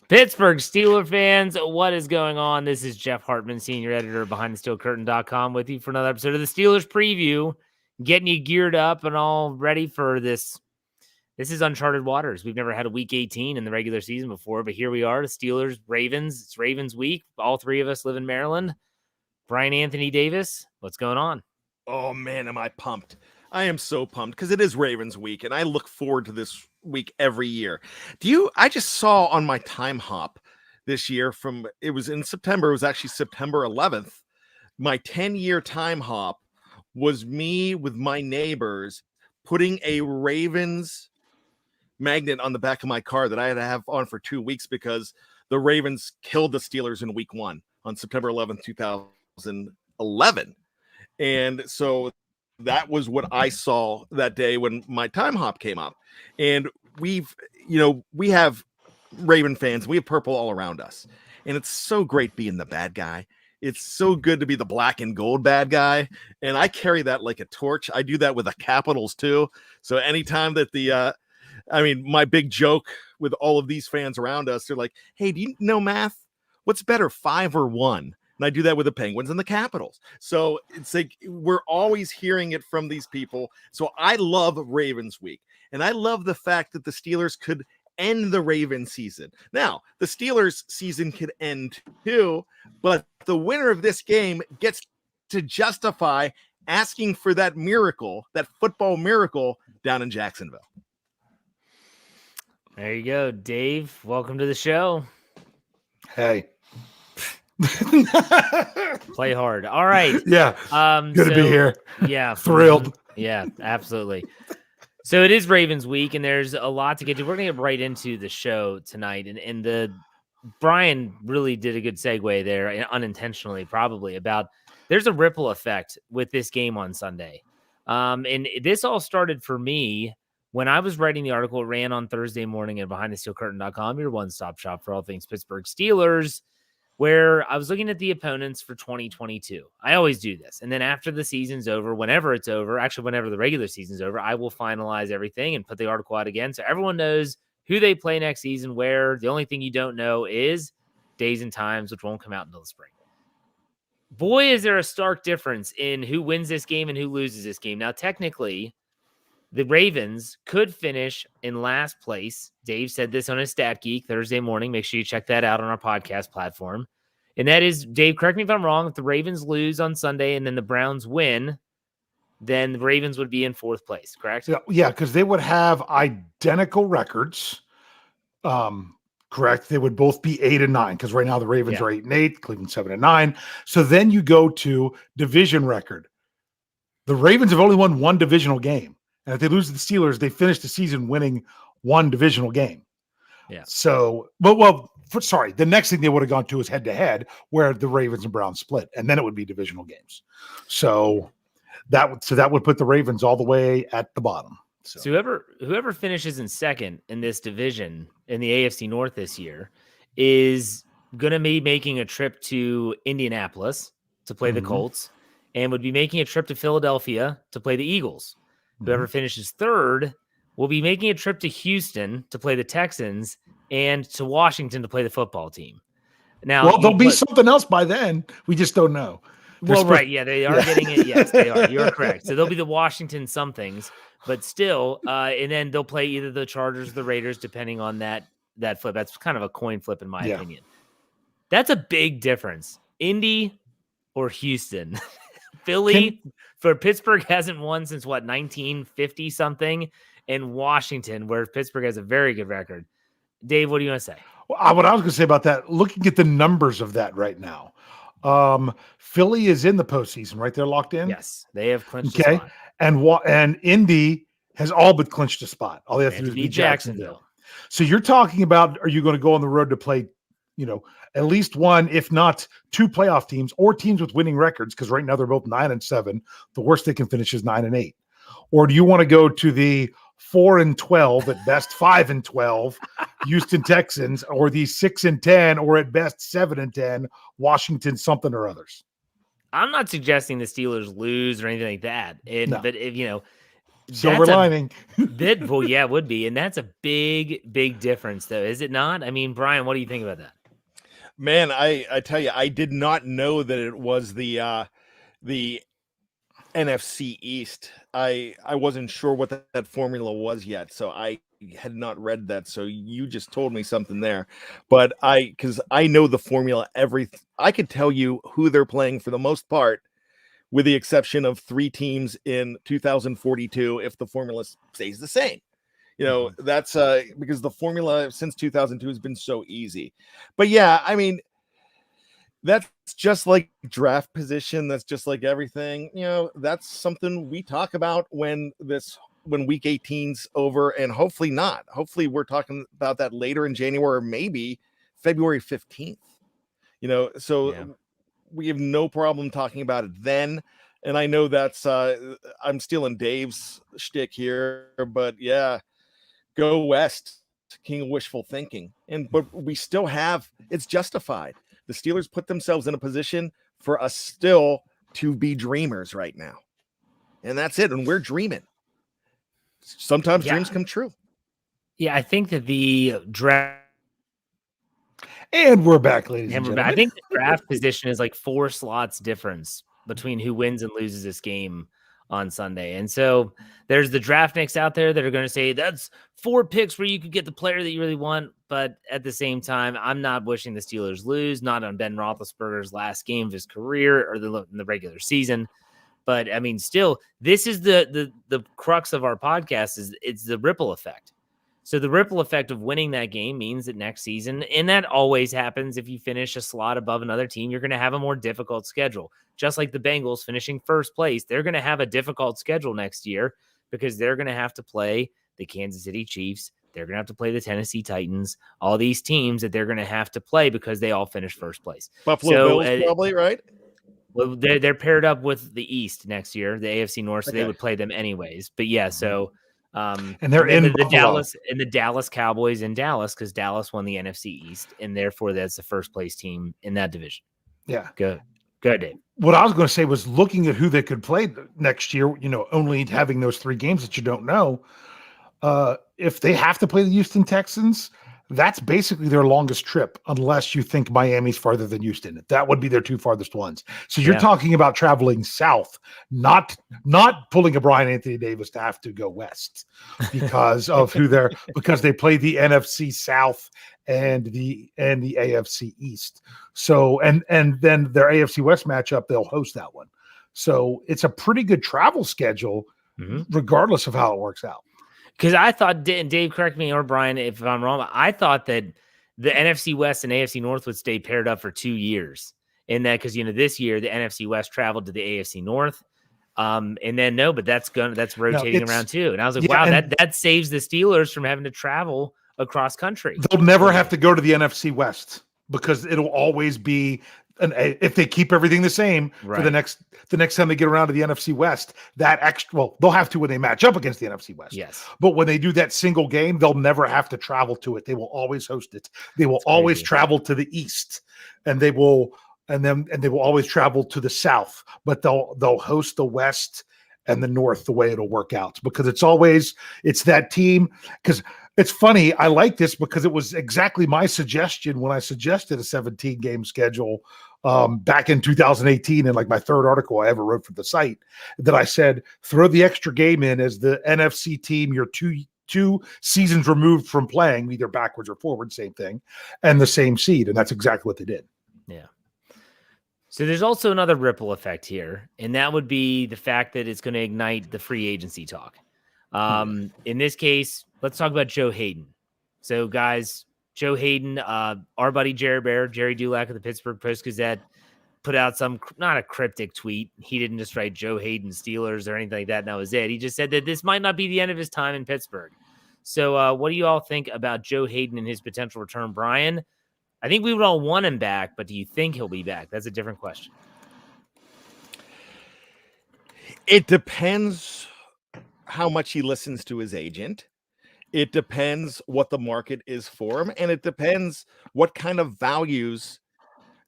Pittsburgh Steelers fans, what is going on? This is Jeff Hartman, senior editor of BehindTheSteelCurtain.com, with you for another episode of the Steelers preview, getting you geared up and all ready for this. This is uncharted waters. We've never had a week 18 in the regular season before, but here we are, the Steelers, Ravens. It's Ravens week. All three of us live in Maryland. Bryan Anthony Davis, what's going on? Oh, man, am I pumped. I am so pumped because it is Ravens week, and I look forward to this week every year. I just saw on my time hop this year it was in September. It was actually September 11th. My 10-year time hop was me with my neighbors putting a Ravens magnet on the back of my car that I had to have on for 2 weeks because the Ravens killed the Steelers in week 1 on September 11th, 2011. And so that was what I saw that day when my time hop came up. And we have Raven fans. We have purple all around us. And it's so great being the bad guy. It's so good to be the black and gold bad guy. And I carry that like a torch. I do that with the Capitals too. So anytime that my big joke with all of these fans around us, they're like, hey, do you know math? What's better, 5 or 1? And I do that with the Penguins and the Capitals. So it's like we're always hearing it from these people. So I love Ravens week. And I love the fact that the Steelers could end the Ravens season. Now, the Steelers season could end too, but the winner of this game gets to justify asking for that miracle, that football miracle down in Jacksonville. There you go, Dave. Welcome to the show. Hey. Play hard. All right. Yeah. Good to be here. Yeah. Thrilled. Yeah, absolutely. So it is Ravens week, and there's a lot to get to. We're going to get right into the show tonight. And Bryan really did a good segue there, unintentionally probably, about there's a ripple effect with this game on Sunday. And this all started for me when I was writing the article. It ran on Thursday morning at BehindTheSteelCurtain.com, your one-stop shop for all things Pittsburgh Steelers, where I was looking at the opponents for 2022. I always do this. And then after the season's over, whenever it's over, actually whenever the regular season's over, I will finalize everything and put the article out again so everyone knows who they play next season, where. The only thing you don't know is days and times, which won't come out until the spring. Boy, is there a stark difference in who wins this game and who loses this game. Now, technically, the Ravens could finish in last place. Dave said this on his Stat Geek Thursday morning. Make sure you check that out on our podcast platform. And that is, Dave, correct me if I'm wrong, if the Ravens lose on Sunday and then the Browns win, then the Ravens would be in 4th place, correct? Yeah, because they would have identical records. Correct. They would both be 8-9 because right now the Ravens are 8-8, Cleveland 7-9. So then you go to division record. The Ravens have only won one divisional game. And if they lose to the Steelers, they finish the season winning one divisional game. Yeah. So, the next thing they would have gone to is head-to-head, where the Ravens and Browns split, and then it would be divisional games. So that would put the Ravens all the way at the bottom. So whoever finishes in second in this division in the AFC North this year is going to be making a trip to Indianapolis to play the Colts, and would be making a trip to Philadelphia to play the Eagles. Whoever finishes third will be making a trip to Houston to play the Texans and to Washington to play the football team. Now, there'll be something else by then. We just don't know. Right. Yeah, they are getting it. Yes, they are. You're correct. So they'll be the Washington somethings, but still, and then they'll play either the Chargers or the Raiders, depending on that flip. That's kind of a coin flip in my opinion. That's a big difference. Indy or Houston. Philly for Pittsburgh hasn't won since 1950 something, and Washington, where Pittsburgh has a very good record. Dave, what do you want to say? Well, what I was going to say about that, looking at the numbers of that right now, Philly is in the postseason, right? They're locked in. Yes, they have clinched. Okay, and Indy has all but clinched a spot. All they have to do is beat Jacksonville. So you're talking about, are you going to go on the road to play, at least one, if not two playoff teams or teams with winning records? Because right now they're both 9-7. The worst they can finish is 9-8. Or do you want to go to the 4-12 at best, 5-12 Houston Texans, or the 6-10, or at best 7-10 Washington something or others? I'm not suggesting the Steelers lose or anything like that. But if Silver lining. Well, yeah, it would be. And that's a big difference, though, is it not? I mean, Brian, what do you think about that? Man, I tell you, I did not know that it was the NFC East. I wasn't sure what that formula was yet, so I had not read that. So you just told me something there. But because I know the formula, I could tell you who they're playing for the most part, with the exception of 3 teams in 2042 if the formula stays the same. That's because the formula since 2002 has been so easy. But yeah, I mean, that's just like draft position. That's just like everything. That's something we talk about when week 18's over, and hopefully not. Hopefully we're talking about that later in January or maybe February 15th. So yeah. We have no problem talking about it then. And I know that's I'm stealing Dave's shtick here, but yeah, go West, king of wishful thinking. But we still have, it's justified. The Steelers put themselves in a position for us still to be dreamers right now. And that's it. And we're dreaming. Sometimes dreams come true. Yeah, I think that the draft. And we're back, ladies and gentlemen. I think the draft position is like 4 slots difference between who wins and loses this game on Sunday. And so there's the draftniks out there that are going to say that's 4 picks where you could get the player that you really want. But at the same time, I'm not wishing the Steelers lose, not on Ben Roethlisberger's last game of his career or in the regular season. But I mean, still, this is the crux of our podcast is it's the ripple effect. So the ripple effect of winning that game means that next season, and that always happens if you finish a slot above another team, you're going to have a more difficult schedule. Just like the Bengals finishing first place, they're going to have a difficult schedule next year because they're going to have to play the Kansas City Chiefs. They're going to have to play the Tennessee Titans, all these teams that they're going to have to play because they all finished first place. Buffalo Bills probably, right? Well, they're paired up with the East next year, the AFC North, so they would play them anyways. But yeah, so and they're in the Dallas Cowboys in Dallas because Dallas won the NFC East, and therefore that's the first place team in that division. Yeah, good, Dave. What I was going to say was looking at who they could play next year. Only having those 3 games that you don't know. If they have to play the Houston Texans, that's basically their longest trip, unless you think Miami's farther than Houston. That would be their 2 farthest ones. So you're talking about traveling south, not pulling a Bryan Anthony Davis to have to go west because of because they play the NFC South and the AFC East. So and then their AFC West matchup, they'll host that one. So it's a pretty good travel schedule, regardless of how it works out. Because I thought, Dave, correct me or Brian if I'm wrong, I thought that the NFC West and AFC North would stay paired up for 2 years. In that, because this year the NFC West traveled to the AFC North, and then but that's rotating around too. And I was like, wow, that saves the Steelers from having to travel across country. They'll never have to go to the NFC West because it'll always be. And if they keep everything the same for the next time they get around to the NFC West, they'll have to when they match up against the NFC West. Yes. But when they do that single game, they'll never have to travel to it. They will always host it. They will always travel to the East, and they will always travel to the South, but they'll host the West and the North the way it'll work out because it's that team. Because it's funny, I like this because it was exactly my suggestion when I suggested a 17-game schedule back in 2018 in like my 3rd article I ever wrote for the site, that I said throw the extra game in as the NFC team you're two seasons removed from playing, either backwards or forward, same thing, and the same seed, and that's exactly what they did. Yeah. So there's also another ripple effect here, and that would be the fact that it's going to ignite the free agency talk. In this case, let's talk about Joe Hayden. So, guys, Joe Hayden, our buddy Jerry Dulac of the Pittsburgh Post-Gazette, put out not a cryptic tweet. He didn't just write Joe Hayden Steelers or anything like that, and that was it. He just said that this might not be the end of his time in Pittsburgh. So what do you all think about Joe Hayden and his potential return? Brian, I think we would all want him back, but do you think he'll be back? That's a different question. It depends how much he listens to his agent. It depends what the market is for him, and it depends what kind of values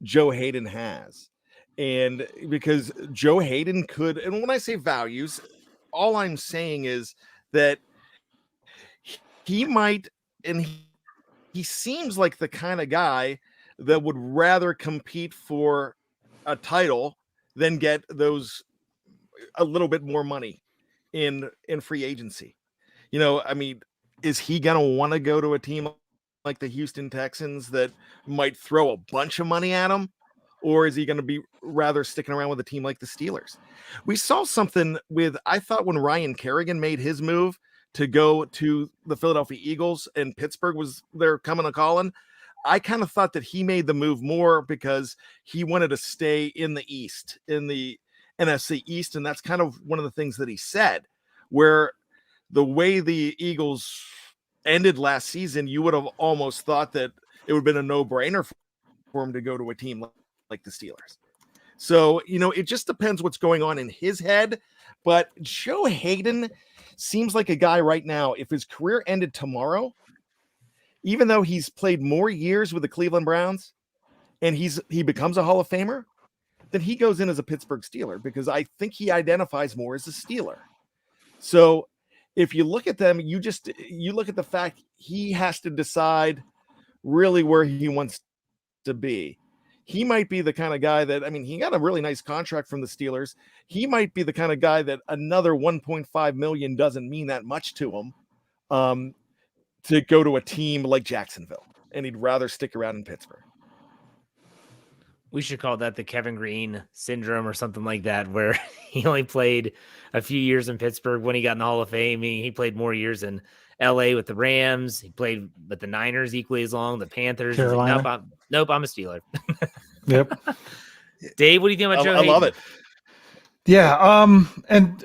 Joe Hayden has. And because Joe Hayden could, and when I say values, all I'm saying is that he might, and he seems like the kind of guy that would rather compete for a title than get those a little bit more money in free agency. You know, I mean, is he going to want to go to a team like the Houston Texans that might throw a bunch of money at him? Or is he going to be rather sticking around with a team like the Steelers? We saw something with, I thought when Ryan Kerrigan made his move to go to the Philadelphia Eagles and Pittsburgh was there coming a calling, I kind of thought that he made the move more because he wanted to stay in the East, in the NFC East. And that's kind of one of the things that he said, where the way the Eagles ended last season, you would have almost thought that it would have been a no-brainer for him to go to a team like the Steelers. So, you know, it just depends what's going on in his head. But Joe Hayden seems like a guy right now, if his career ended tomorrow, even though he's played more years with the Cleveland Browns and he becomes a Hall of Famer, then he goes in as a Pittsburgh Steeler because I think he identifies more as a Steeler. So if you look at them, you look at the fact he has to decide really where he wants to be. He might be the kind of guy that, I mean, he got a really nice contract from the Steelers. He might be the kind of guy that another $1.5 million doesn't mean that much to him to go to a team like Jacksonville, and he'd rather stick around in Pittsburgh. We should call that the Kevin Green syndrome or something like that, where he only played a few years in Pittsburgh when he got in the Hall of Fame. He played more years in LA with the Rams. He played with the Niners equally as long, the Panthers. Carolina. Like, nope, I'm a Steeler. Yep. Dave, what do you think about Joe Hayden? I love it. Yeah. And,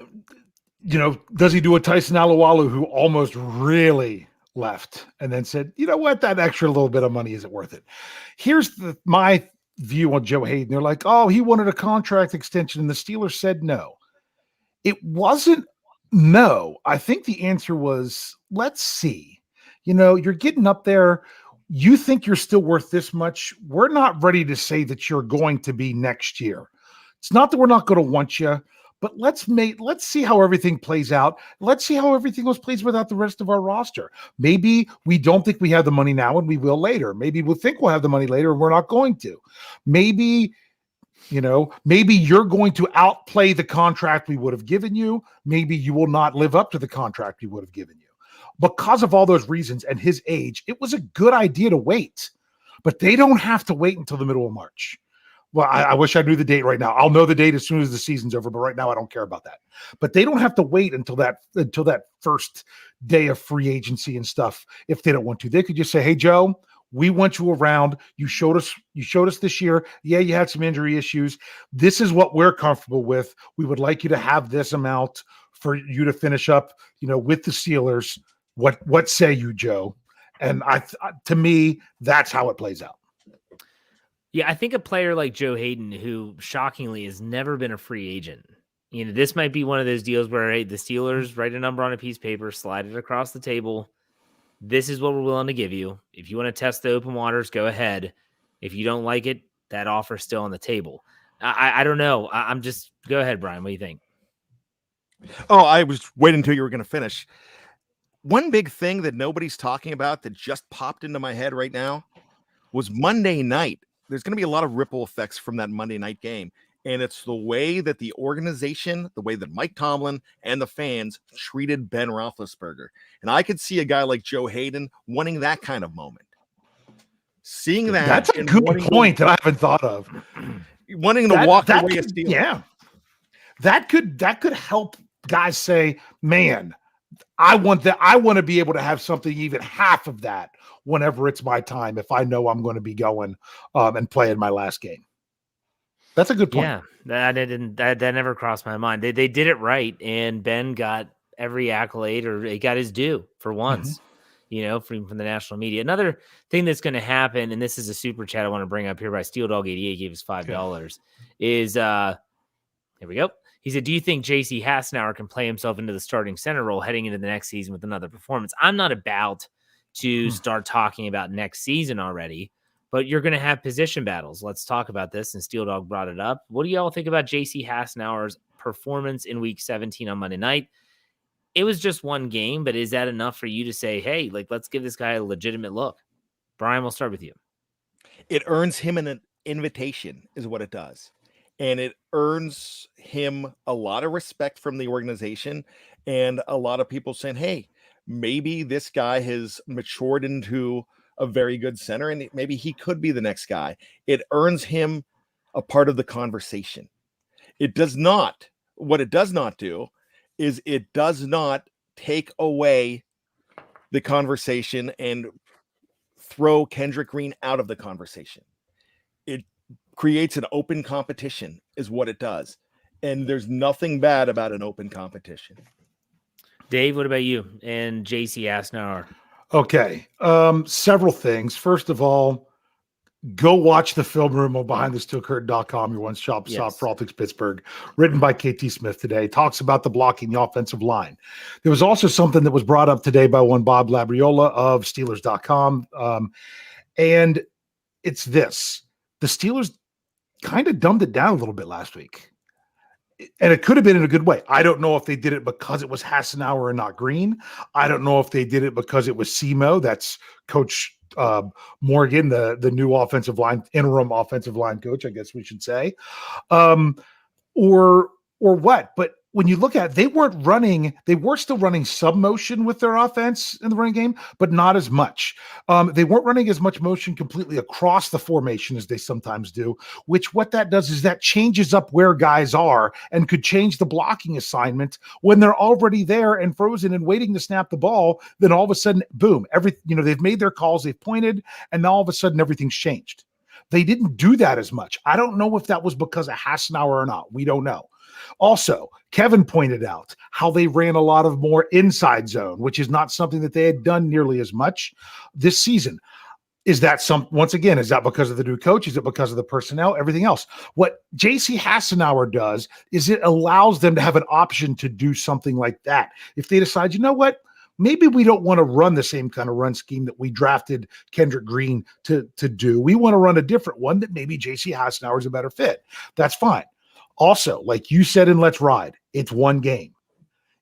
you know, does he do a Tyson Alualu who almost really left and then said, you know what, that extra little bit of money isn't worth it? Here's my view on Joe Hayden. They're like, oh, he wanted a contract extension, and the Steelers said no. It wasn't no. I think the answer was, let's see. You know, you're getting up there. You think you're still worth this much. We're not ready to say that you're going to be next year. It's not that we're not going to want you, but let's see how everything plays out. Let's see how everything else plays without the rest of our roster. Maybe we don't think we have the money now and we will later. Maybe we'll think we'll have the money later and we're not going to. Maybe, you know, maybe you're going to outplay the contract we would have given you. Maybe you will not live up to the contract we would have given you. Because of all those reasons and his age, it was a good idea to wait. But they don't have to wait until the middle of March. Well, I wish I knew the date right now. I'll know the date as soon as the season's over, but right now I don't care about that. But they don't have to wait until that first day of free agency and stuff if they don't want to. They could just say, hey, Joe, we want you around. You showed us this year. Yeah, you had some injury issues. This is what we're comfortable with. We would like you to have this amount for you to finish up, you know, with the Steelers. What say you, Joe? And to me, that's how it plays out. Yeah, I think a player like Joe Hayden, who shockingly has never been a free agent, you know, this might be one of those deals where, hey, the Steelers write a number on a piece of paper, slide it across the table. This is what we're willing to give you. If you want to test the open waters, go ahead. If you don't like it, that offer's still on the table. I don't know. I'm just go ahead, Brian. What do you think? Oh, I was waiting until you were going to finish. One big thing that nobody's talking about that just popped into my head right now was Monday night. There's going to be a lot of ripple effects from that Monday night game. And it's the way that the organization, the way that Mike Tomlin and the fans treated Ben Roethlisberger. And I could see a guy like Joe Hayden wanting that kind of moment. Seeing that. That's a good point that I haven't thought of. Wanting to walk away a Steeler. Yeah. That could help guys say, man, I want that. I want to be able to have something even half of that whenever it's my time, if I know I'm going to be going and playing my last game. That's a good point. Yeah, that never crossed my mind. They did it right, and Ben got every accolade, or he got his due for once, you know, from the national media. Another thing that's going to happen, and this is a super chat I want to bring up here by SteelDog88 gave us $5, is here we go. He said, do you think J.C. Hassenauer can play himself into the starting center role heading into the next season with another performance? I'm not about to start talking about next season already, but you're going to have position battles. Let's talk about this. And Steel Dog brought it up. What do y'all think about J.C. Hassenauer's performance in week 17 on Monday night. It was just one game, but is that enough for you to say, hey, like, let's give this guy a legitimate look? Bryan, we'll start with you. It earns him an invitation is what it does. And it earns him a lot of respect from the organization and a lot of people saying, hey, maybe this guy has matured into a very good center and maybe he could be the next guy. It earns him a part of the conversation. It does not, what it does not do is it does not take away the conversation and throw Kendrick Green out of the conversation. It creates an open competition is what it does. And there's nothing bad about an open competition. Dave, what about you and JC Hassenauer? Okay. Several things. First of all, go watch the film room on BehindTheSteelCurtain.com, your one-stop shop for all things Pittsburgh, written by KT Smith today. Talks about the blocking, the offensive line. There was also something that was brought up today by one Bob Labriola of Steelers.com. And it's this. The Steelers kind of dumbed it down a little bit last week. And it could have been in a good way. I don't know if they did it because it was Hassenauer and not Green. I don't know if they did it because it was Semo. That's Coach Morgan, the new interim offensive line coach, I guess we should say, or what. But when you look at it, they were still running sub motion with their offense in the running game, but not as much. They weren't running as much motion completely across the formation as they sometimes do, which what that does is that changes up where guys are and could change the blocking assignment when they're already there and frozen and waiting to snap the ball. Then all of a sudden, boom, they've made their calls, they've pointed, and now all of a sudden everything's changed. They didn't do that as much. I don't know if that was because of Hassenauer or not. We don't know. Also, Kevin pointed out how they ran a lot of more inside zone, which is not something that they had done nearly as much this season. Is that once again, is that because of the new coach? Is it because of the personnel? Everything else. What JC Hassenauer does is it allows them to have an option to do something like that. If they decide, you know what, maybe we don't want to run the same kind of run scheme that we drafted Kendrick Green to do. We want to run a different one that maybe JC Hassenauer is a better fit. That's fine. Also, like you said in Let's Ride, it's one game.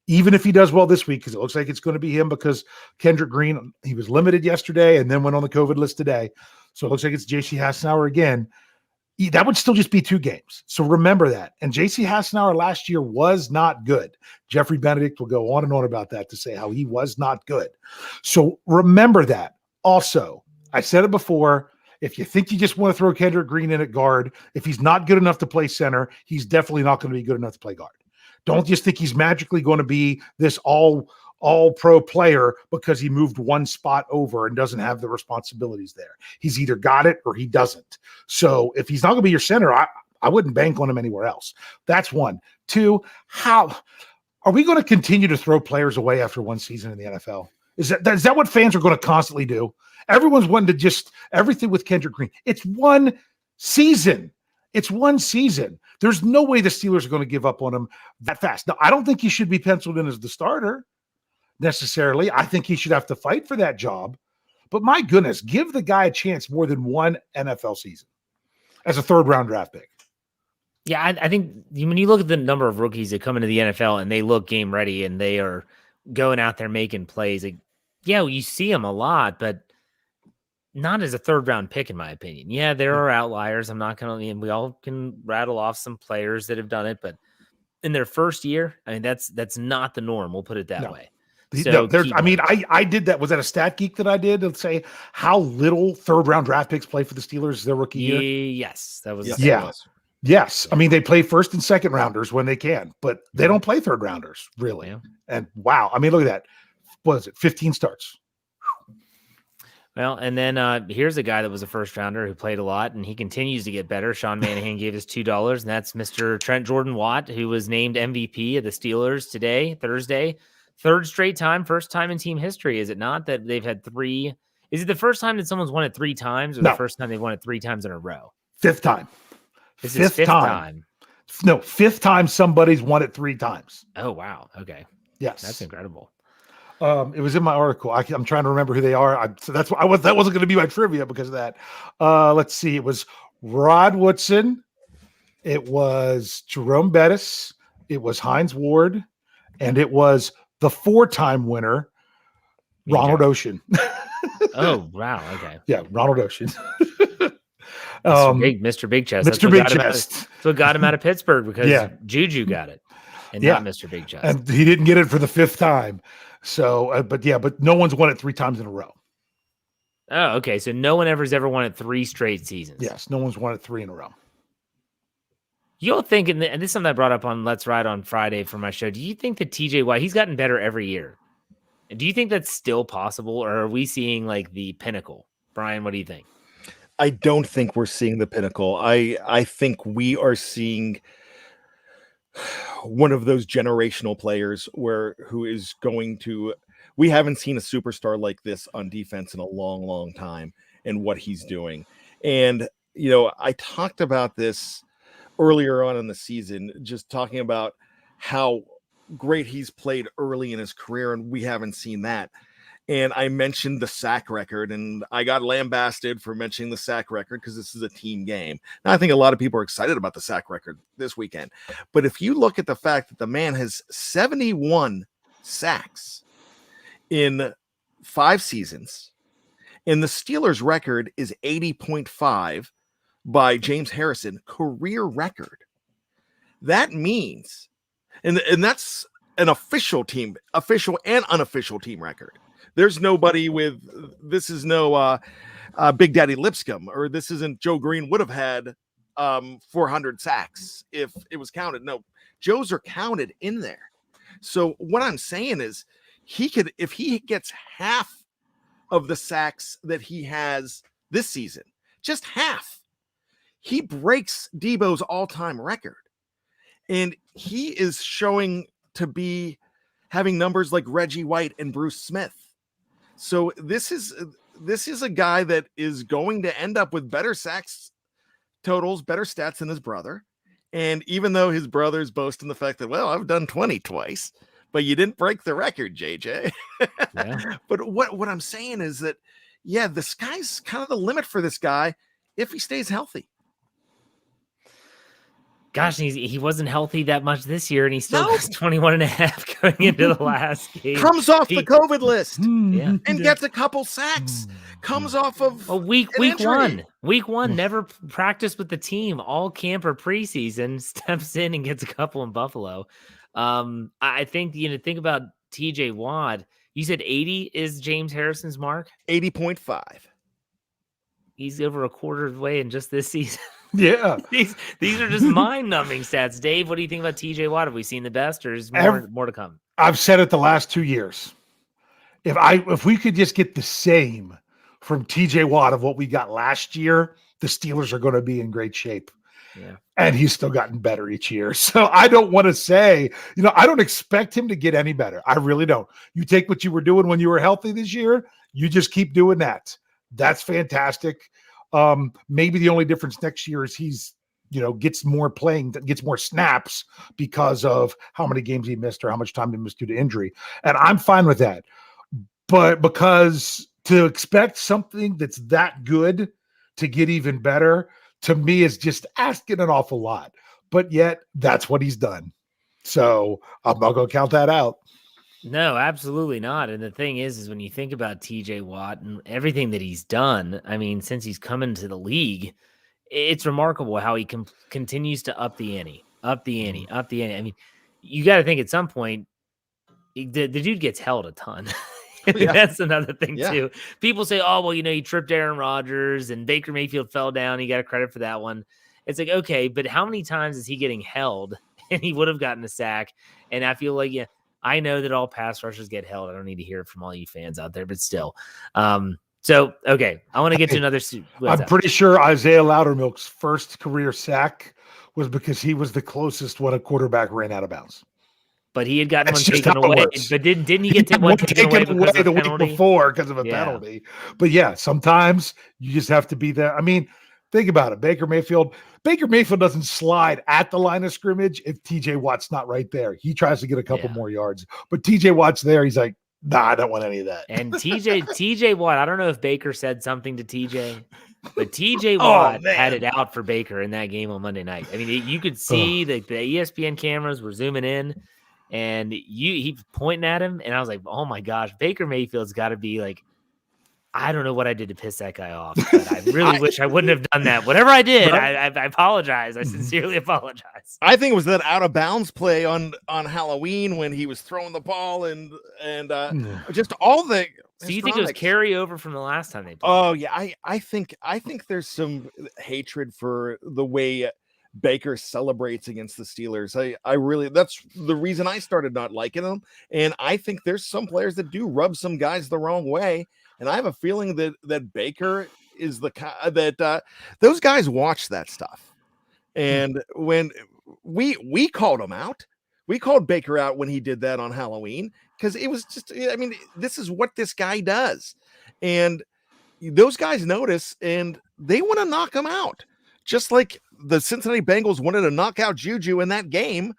Even if he does well this week, because it looks like it's going to be him because Kendrick Green, he was limited yesterday and then went on the COVID list today. So it looks like it's JC Hassenauer again. That would still just be 2 games. So remember that. And JC Hassenauer last year was not good. Jeffrey Benedict will go on and on about that to say how he was not good. So remember that. Also, I said it before, if you think you just want to throw Kendrick Green in at guard, if he's not good enough to play center, he's definitely not going to be good enough to play guard. Don't just think he's magically going to be this all pro player because he moved one spot over and doesn't have the responsibilities there. He's either got it or he doesn't. So if he's not going to be your center, I wouldn't bank on him anywhere else. That's one. 2, how are we going to continue to throw players away after one season in the NFL? Is that what fans are going to constantly do? Everyone's wanting to just everything with Kendrick Green. It's one season. It's one season. There's no way the Steelers are going to give up on him that fast. Now, I don't think he should be penciled in as the starter necessarily. I think he should have to fight for that job. But my goodness, give the guy a chance more than one NFL season as a 3rd-round draft pick. Yeah, I think when you look at the number of rookies that come into the NFL and they look game ready and they are going out there making plays, like, yeah, you see them a lot, but not as a 3rd-round pick, in my opinion. Yeah, there are outliers. I'm not going to, and we all can rattle off some players that have done it, but in their first year, I mean, that's not the norm. We'll put it that way. So I did that. Was that a Stat Geek that I did to say how little 3rd-round draft picks play for the Steelers their rookie year? Yes, that was. Yes. I mean, they play 1st and 2nd rounders when they can, but they don't play 3rd rounders really. Yeah. And wow, I mean, look at that. What is it? 15 starts. Well, and then here's a guy that was a 1st rounder who played a lot, and he continues to get better. Sean Manahan gave us $2, and that's Mr. Trent Jordan-Watt, who was named MVP of the Steelers today, Thursday. 3rd straight time, 1st time in team history, is it not, that they've had 3? Is it the first time that someone's won it 3 times, or the first time they've won it 3 times in a row? 5th time. This is 5th time. No, 5th time somebody's won it 3 times. Oh, wow. Okay. Yes. That's incredible. It was in my article. I'm trying to remember who they are. So that's why that wasn't going to be my trivia because of that. Let's see. It was Rod Woodson. It was Jerome Bettis, it was Hines Ward, and it was the 4-time winner, Ronald Ocean. Oh, wow. Okay. Yeah, Ronald Ocean. Mr. Big Chest. Mr. Big Chest. That's what got him out of Pittsburgh, because Juju got it and not Mr. Big Chest. And he didn't get it for the 5th time. So, but no one's won it 3 times in a row. Oh, okay. So no one has ever won it 3 straight seasons. Yes, no one's won it 3 in a row. You'll think, and this is something I brought up on Let's Ride on Friday for my show. Do you think that TJ Watt, he's gotten better every year? Do you think that's still possible, or are we seeing like the pinnacle? Brian, what do you think? I don't think we're seeing the pinnacle. I think we are seeing one of those generational players who is going to. We haven't seen a superstar like this on defense in a long, long time, and what he's doing. And I talked about this earlier on in the season, just talking about how great he's played early in his career, and we haven't seen that. And I mentioned the sack record, and I got lambasted for mentioning the sack record because this is a team game. Now, I think a lot of people are excited about the sack record this weekend. But if you look at the fact that the man has 71 sacks in 5 seasons, and the Steelers' record is 80.5 by James Harrison, career record. That means, and that's an official and unofficial team record. There's nobody with, this is no Big Daddy Lipscomb, or this isn't Joe Green would have had 400 sacks if it was counted. No, Joe's are counted in there. So what I'm saying is he could, if he gets half of the sacks that he has this season, just half, he breaks Debo's all-time record. And he is showing to be having numbers like Reggie White and Bruce Smith. So this is a guy that is going to end up with better sacks totals, better stats than his brother. And even though his brother's boasting the fact that, well, I've done 20 twice, but you didn't break the record, JJ. Yeah. But what I'm saying is that, the sky's kind of the limit for this guy if he stays healthy. Gosh, he wasn't healthy that much this year, and he still has 21 and a half going into the last game. Comes off the COVID list and gets a couple sacks. Comes off of week one, never practiced with the team all camp or preseason, steps in and gets a couple in Buffalo. I think, think about TJ Watt. You said 80 is James Harrison's mark? 80.5. He's over a quarter of the way in just this season. Yeah. These are just mind-numbing stats. Dave, what do you think about TJ Watt? Have we seen the best, or is more to come? I've said it the last 2 years. If we could just get the same from TJ Watt of what we got last year, the Steelers are going to be in great shape. Yeah. And he's still gotten better each year. So I don't want to say, I don't expect him to get any better. I really don't. You take what you were doing when you were healthy this year, you just keep doing that. That's fantastic. Maybe the only difference next year is he's, gets more snaps because of how many games he missed or how much time he missed due to injury. And I'm fine with that. But because to expect something that's that good to get even better, to me, is just asking an awful lot. But yet that's what he's done. So I'm not going to count that out. No, absolutely not. And the thing is when you think about TJ Watt and everything that he's done, I mean, since he's come into the league, it's remarkable how he continues to up the ante. I mean, you got to think at some point, the dude gets held a ton. That's another thing too. People say, oh, well, he tripped Aaron Rodgers and Baker Mayfield fell down. He got a credit for that one. It's like, okay, but how many times is he getting held and he would have gotten a sack? And I feel like, I know that all pass rushers get held. I don't need to hear it from all you fans out there, but still. Okay, I want to get to another. I'm pretty sure Isaiah Loudermilk's first career sack was because he was the closest when a quarterback ran out of bounds. But he had gotten one taken away. But didn't he get one taken away the week before because of a penalty? But sometimes you just have to be there. I mean, think about it. Baker Mayfield doesn't slide at the line of scrimmage if TJ Watt's not right there. He tries to get a couple more yards. But TJ Watt's there. He's like, nah, I don't want any of that. And TJ Watt, I don't know if Baker said something to TJ, But TJ Watt had it out for Baker in that game on Monday night. I mean, you could see the ESPN cameras were zooming in, and he pointing at him, and I was like, oh my gosh, Baker Mayfield's got to be like, I don't know what I did to piss that guy off, but I really wish I wouldn't have done that. Whatever I did, I apologize. I sincerely apologize. I think it was that out of bounds play on Halloween when he was throwing the ball and just all the. So you think it was carryover from the last time they played? Oh yeah, I think there's some hatred for the way Baker celebrates against the Steelers. I really, that's the reason I started not liking him. And I think there's some players that do rub some guys the wrong way. And I have a feeling that Baker is that those guys watch that stuff. And when we called him out, we called Baker out when he did that on Halloween, because it was just, I mean, this is what this guy does. And those guys notice and they want to knock him out. Just like the Cincinnati Bengals wanted to knock out Juju in that game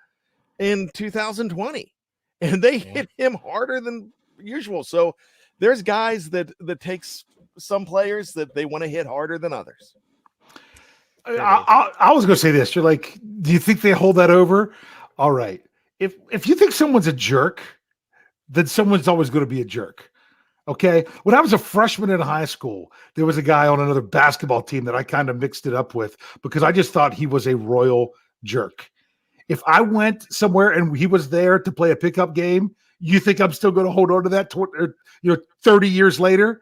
in 2020. And they hit him harder than usual. So there's guys that takes some players that they want to hit harder than others. I was going to say this. You're like, do you think they hold that over? All right. If you think someone's a jerk, then someone's always going to be a jerk. Okay. When I was a freshman in high school, there was a guy on another basketball team that I kind of mixed it up with because I just thought he was a royal jerk. If I went somewhere and he was there to play a pickup game, you think I'm still going to hold on to that 30 years later?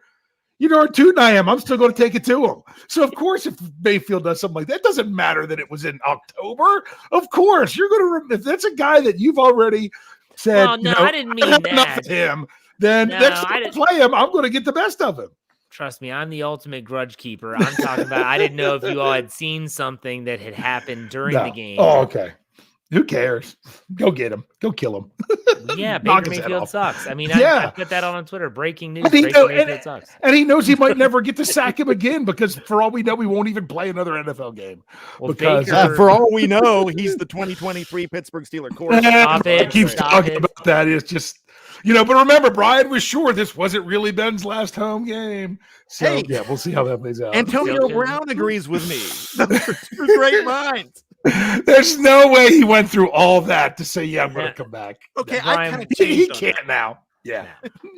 You know how tootin' I am. I'm still going to take it to him. So, of course, if Mayfield does something like that, it doesn't matter that it was in October. Of course, you're going to – if that's a guy that you've already said, well, no, I didn't mean that. Enough of him, then next time I play him, I'm going to get the best of him. Trust me, I'm the ultimate grudge keeper. I'm talking about – I didn't know if you all had seen something that had happened during the game. Oh, okay. Who cares? Go get him. Go kill him. Yeah, Baker Mayfield sucks. I mean, I put that on Twitter. Breaking news. Baker Mayfield sucks. And he knows he might never get to sack him again because for all we know, we won't even play another NFL game. Well, because for all we know, he's the 2023 Pittsburgh Steelers quarterback. Keeps talking about that. It's just, but remember, Brian was sure this wasn't really Ben's last home game. So, yeah, we'll see how that plays out. Antonio Brown agrees with me. Those are two great minds. There's no way he went through all that to say, yeah, I'm going to come back. Okay, Brian, he can't now. Yeah.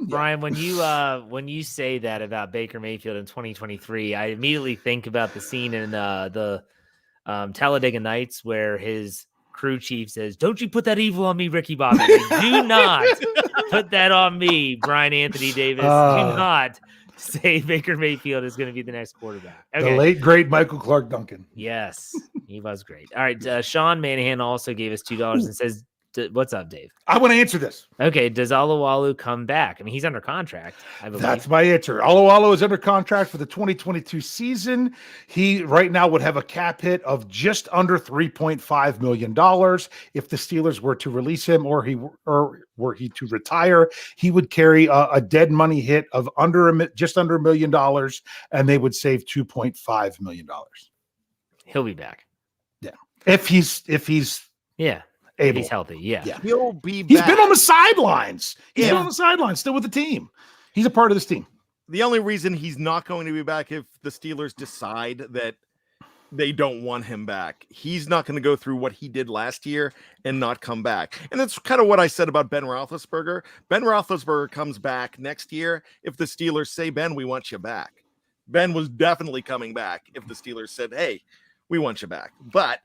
Brian, when you say that about Baker Mayfield in 2023, I immediately think about the scene in the Talladega Nights where his crew chief says, "Don't you put that evil on me, Ricky Bobby. Do not put that on me, Bryan Anthony Davis. Do not say Baker Mayfield is going to be the next quarterback." Okay. The late, great Michael Clark Duncan. Yes, he was great. All right. Sean Manahan also gave us $2 and says, what's up, Dave? I want to answer this. Okay. Does Alualu come back? I mean, he's under contract, I believe. That's my answer. Alualu is under contract for the 2022 season. He right now would have a cap hit of just under $3.5 million. If the Steelers were to release him or were he to retire, he would carry a dead money hit of just under $1 million, and they would save $2.5 million. He'll be back. Yeah. If he's yeah. able. He's healthy. Yeah. He'll be back. He's been on the sidelines. He's been on the sidelines, still with the team. He's a part of this team. The only reason he's not going to be back if the Steelers decide that they don't want him back. He's not going to go through what he did last year and not come back. And that's kind of what I said about Ben Roethlisberger. Ben Roethlisberger comes back next year if the Steelers say, "Ben, we want you back." Ben was definitely coming back if the Steelers said, "Hey, we want you back." But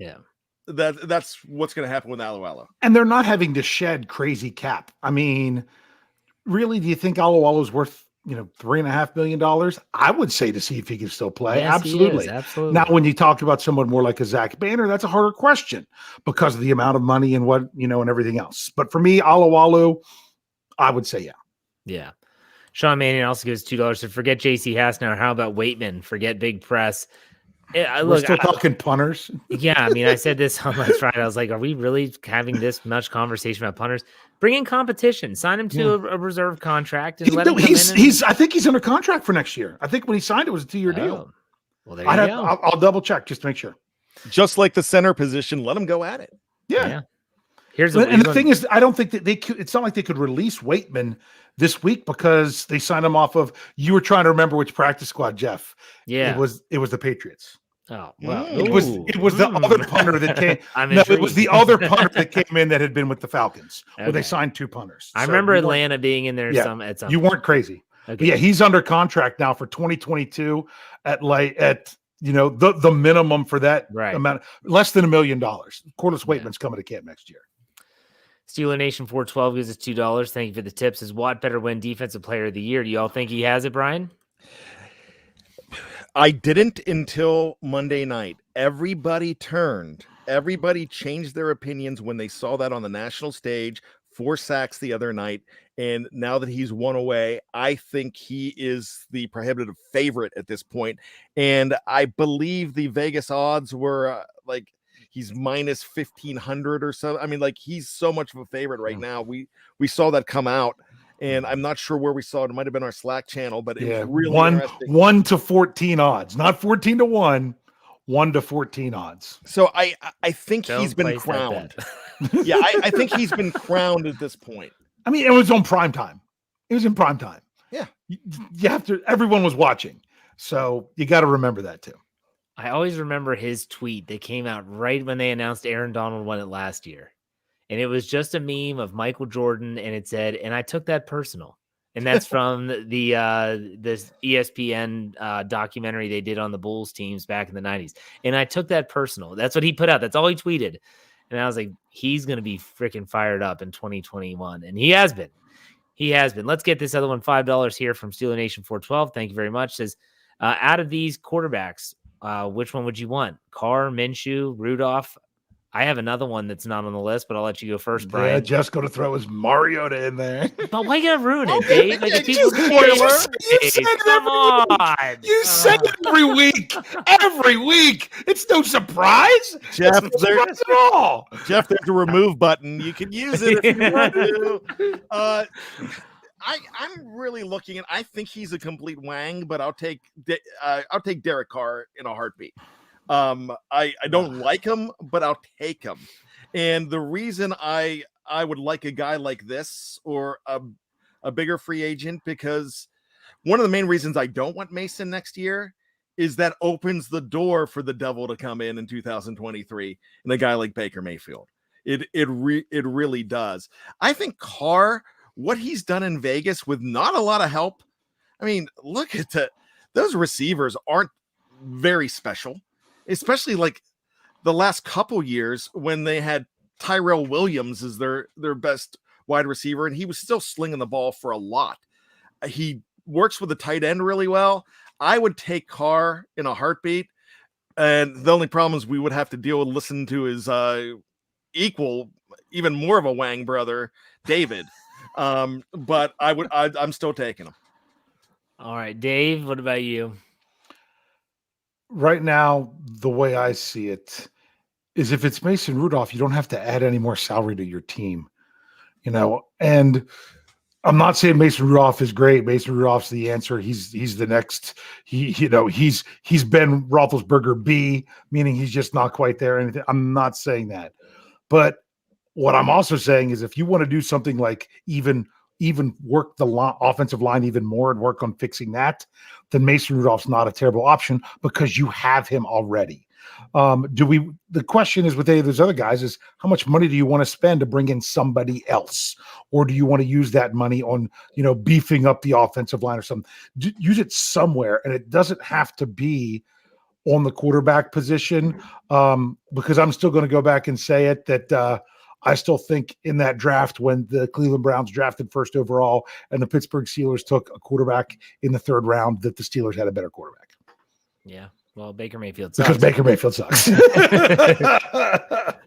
that's what's going to happen with Alualu. And they're not having to shed crazy cap. I mean, really, do you think Alualu's worth, $3.5 million? I would say to see if he can still play. Yes, Absolutely. He is. Absolutely. Now, when you talk about someone more like a Zach Banner, that's a harder question because of the amount of money and what, and everything else. But for me, Alualu, I would say, yeah. Yeah. Sean Mannion also gives $2 to forget JC Hasnauer. How about Waitman? Forget Big Press. We're still talking punters. Yeah, I mean, I said this on last Friday. I was like, are we really having this much conversation about punters? Bring in competition. Sign him to a reserve contract and let him come in. I think he's under contract for next year. I think when he signed it was a 2-year deal. Well, there you go. I'll double check just to make sure. Just like the center position, let him go at it. Yeah. Here's the thing is, I don't think that they could. It's not like they could release Waitman this week because they signed him off of. You were trying to remember which practice squad, Jeff. Yeah, it was the Patriots. Oh well, It was the other punter that came. It was the other punter that came in that had been with the Falcons, where they signed 2 punters. I remember Atlanta being in there at some You weren't crazy. Okay. But yeah, he's under contract now for 2022 at the minimum for that amount, less than $1 million. Corliss Waitman's coming to camp next year. Steeler Nation 412 gives us $2. Thank you for the tips. Is Watt better win Defensive Player of the Year? Do you all think he has it, Brian? I didn't until Monday night. Everybody changed their opinions when they saw that on the national stage. 4 sacks the other night. And now that he's one away, I think he is the prohibitive favorite at this point. And I believe the Vegas odds were he's minus 1,500 or so. I mean, he's so much of a favorite right now. We saw that come out. And I'm not sure where we saw it. It might have been our Slack channel, but it was really interesting. 1 to 14 odds, not 14 to 1, 1 to 14 odds. So I think he's been crowned. Yeah, I think he's been crowned at this point. I mean, it was on prime time. It was in prime time. Yeah. You have to, everyone was watching. So you got to remember that too. I always remember his tweet that came out right when they announced Aaron Donald won it last year. And it was just a meme of Michael Jordan, and it said, and I took that personal. And that's from this ESPN documentary they did on the Bulls teams back in the 90s. And I took that personal. That's what he put out. That's all he tweeted. And I was like, he's going to be freaking fired up in 2021. And he has been. He has been. Let's get this other one, $5 here from Steeler Nation 412. Thank you very much. Says, out of these quarterbacks, which one would you want? Carr, Minshew, Rudolph? I have another one that's not on the list, but I'll let you go first, Brian. Yeah, just going to throw his Mariota in there. But why you gotta ruin it, Dave? Come on. You say it every week. Every week. It's no surprise. Jeff, surprise at all. Jeff, there's a remove button. You can use it if you want to. I'm really looking at. I think he's a complete wang, but I'll take Derek Carr in a heartbeat. I don't like him, but I'll take him. And the reason I would like a guy like this or a bigger free agent, because one of the main reasons I don't want Mason next year is that opens the door for the devil to come in 2023 and a guy like Baker Mayfield. It really does. I think Carr, what he's done in Vegas with not a lot of help. I mean, look at that. Those receivers aren't very special. Especially the last couple years when they had Tyrell Williams as their best wide receiver, and he was still slinging the ball for a lot. He works with the tight end really well. I would take Carr in a heartbeat, and the only problem is we would have to listen to his equal, even more of a wang brother, David. But I'm still taking him. All right, Dave, what about you? Right now, the way I see it is if it's Mason Rudolph, you don't have to add any more salary to your team, and I'm not saying Mason Rudolph is great. Mason Rudolph's the answer. He's the next, he's Ben Roethlisberger B, meaning he's just not quite there. Anything. I'm not saying that, but what I'm also saying is if you want to do something like even work the offensive line even more and work on fixing that, then Mason Rudolph's not a terrible option because you have him already. The question is with any of those other guys is how much money do you want to spend to bring in somebody else? Or do you want to use that money on, beefing up the offensive line or something? Use it somewhere. And it doesn't have to be on the quarterback position because I'm still going to go back and say it that I still think in that draft when the Cleveland Browns drafted first overall and the Pittsburgh Steelers took a quarterback in the 3rd round, that the Steelers had a better quarterback. Yeah. Well, Baker Mayfield sucks. Because Baker Mayfield sucks.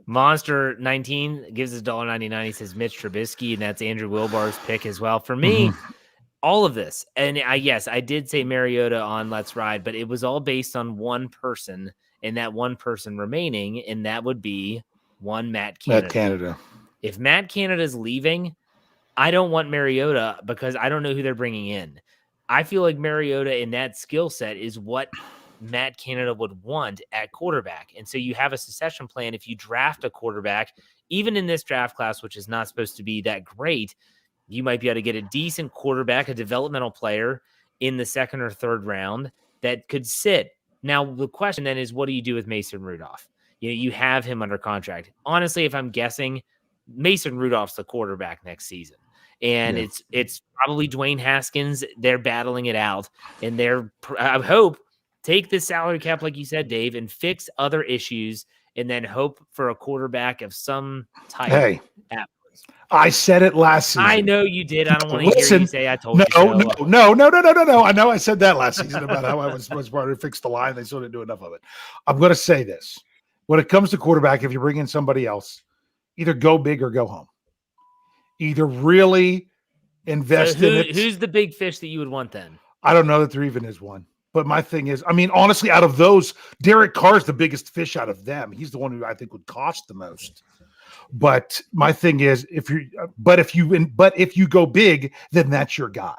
Monster 19 gives us $1.99. He says Mitch Trubisky, and that's Andrew Wilbar's pick as well. For me, all of this, and I did say Mariota on Let's Ride, but it was all based on one person and that one person remaining, and that would be one Matt Canada. If Matt Canada is leaving, I don't want Mariota because I don't know who they're bringing in. I feel like Mariota in that skill set is what Matt Canada would want at quarterback. And so you have a succession plan. If you draft a quarterback, even in this draft class, which is not supposed to be that great, you might be able to get a decent quarterback, a developmental player in the second or third round that could sit. Now, the question then is, what do you do with Mason Rudolph? You have him under contract. Honestly, if I'm guessing, Mason Rudolph's the quarterback next season. And it's probably Dwayne Haskins. They're battling it out. And I hope, take this salary cap, like you said, Dave, and fix other issues, and then hope for a quarterback of some type. Hey, I said it last season. I know you did. I don't want to hear you say I told you so. No. I know I said that last season about how I was trying to fix the line. They still didn't do enough of it. I'm going to say this. When it comes to quarterback, if you bring in somebody else, either go big or go home. Either really invest in it. Who's the big fish that you would want then? I don't know that there even is one. But my thing is, I mean, honestly, out of those, Derek Carr's the biggest fish out of them. He's the one who I think would cost the most. But my thing is, if you go big, then that's your guy.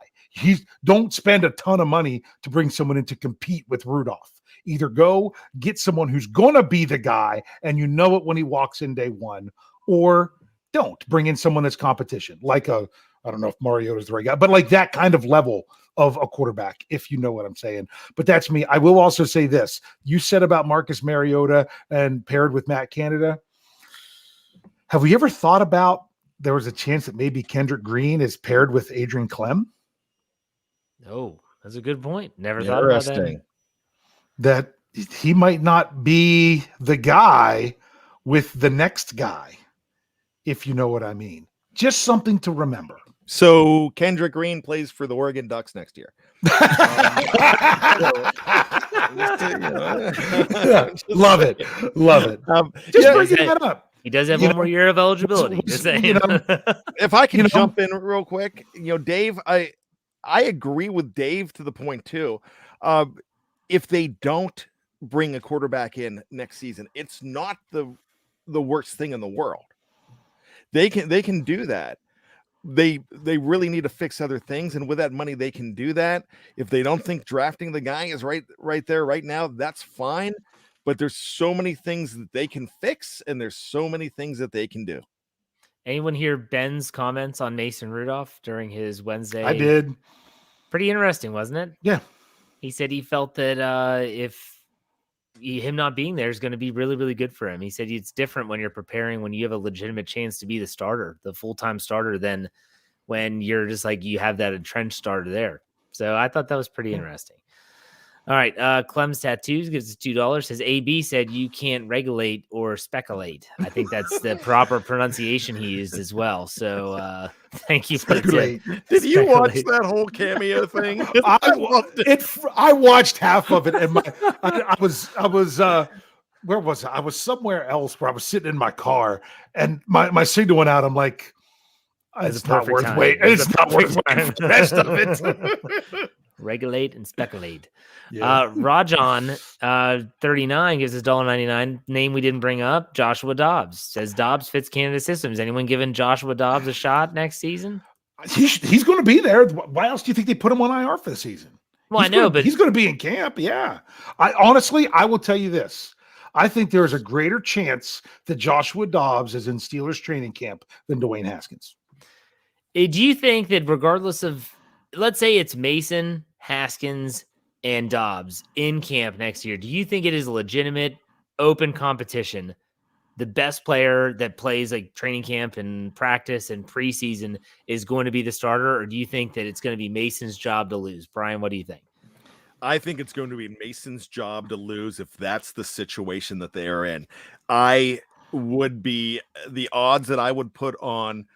Don't spend a ton of money to bring someone in to compete with Rudolph. Either go get someone who's gonna be the guy, and you know it when he walks in day one, or don't bring in someone that's competition, like I don't know if Mariota's the right guy, but like that kind of level of a quarterback, if you know what I'm saying. But that's me. I will also say this. You said about Marcus Mariota and paired with Matt Canada. Have we ever thought about there was a chance that maybe Kendrick Green is paired with Adrian Clem? Oh, that's a good point. Never thought about that. That he might not be the guy with the next guy, if you know what I mean. Just something to remember. So Kendrick Green plays for the Oregon Ducks next year. Love it. Just bringing that up. He does have one more year of eligibility. Just saying. If I can jump in real quick, Dave, I agree with Dave to the point too. If they don't bring a quarterback in next season, it's not the worst thing in the world. They can do that. They really need to fix other things, and with that money, they can do that. If they don't think drafting the guy is right there right now, that's fine. But there's so many things that they can fix, and there's so many things that they can do. Anyone hear Ben's comments on Mason Rudolph during his Wednesday? I did. Pretty interesting, wasn't it? Yeah. He said he felt that if him not being there is going to be really, really good for him. He said it's different when you're preparing, when you have a legitimate chance to be the starter, the full-time starter, than when you're just like you have that entrenched starter there. So I thought that was pretty interesting. All right. Clem's Tattoos gives us $2. Says AB said you can't regulate or speculate. I think that's the proper pronunciation he used as well. So thank you for the tip. Did you watch that whole cameo thing? I loved it. I watched half of it, and I was where was I? I was somewhere else where I was sitting in my car, and my signal went out. I'm like, it's not worth waiting. It's not worth waiting for the rest of it. Regulate and speculate. Yeah. Rajon 39 gives us $1.99. Name we didn't bring up, Joshua Dobbs. Says Dobbs fits Canada systems. Anyone giving Joshua Dobbs a shot next season? He's going to be there. Why else do you think they put him on IR for the season? Well, I know, but he's going to be in camp. Yeah. I will tell you this. I think there is a greater chance that Joshua Dobbs is in Steelers training camp than Dwayne Haskins. Do you think that regardless of, let's say it's Mason, Haskins, and Dobbs in camp next year, do you think it is legitimate, open competition? The best player that plays like training camp and practice and preseason is going to be the starter, or do you think that it's going to be Mason's job to lose? Brian, what do you think? I think it's going to be Mason's job to lose if that's the situation that they are in. The odds that I would put on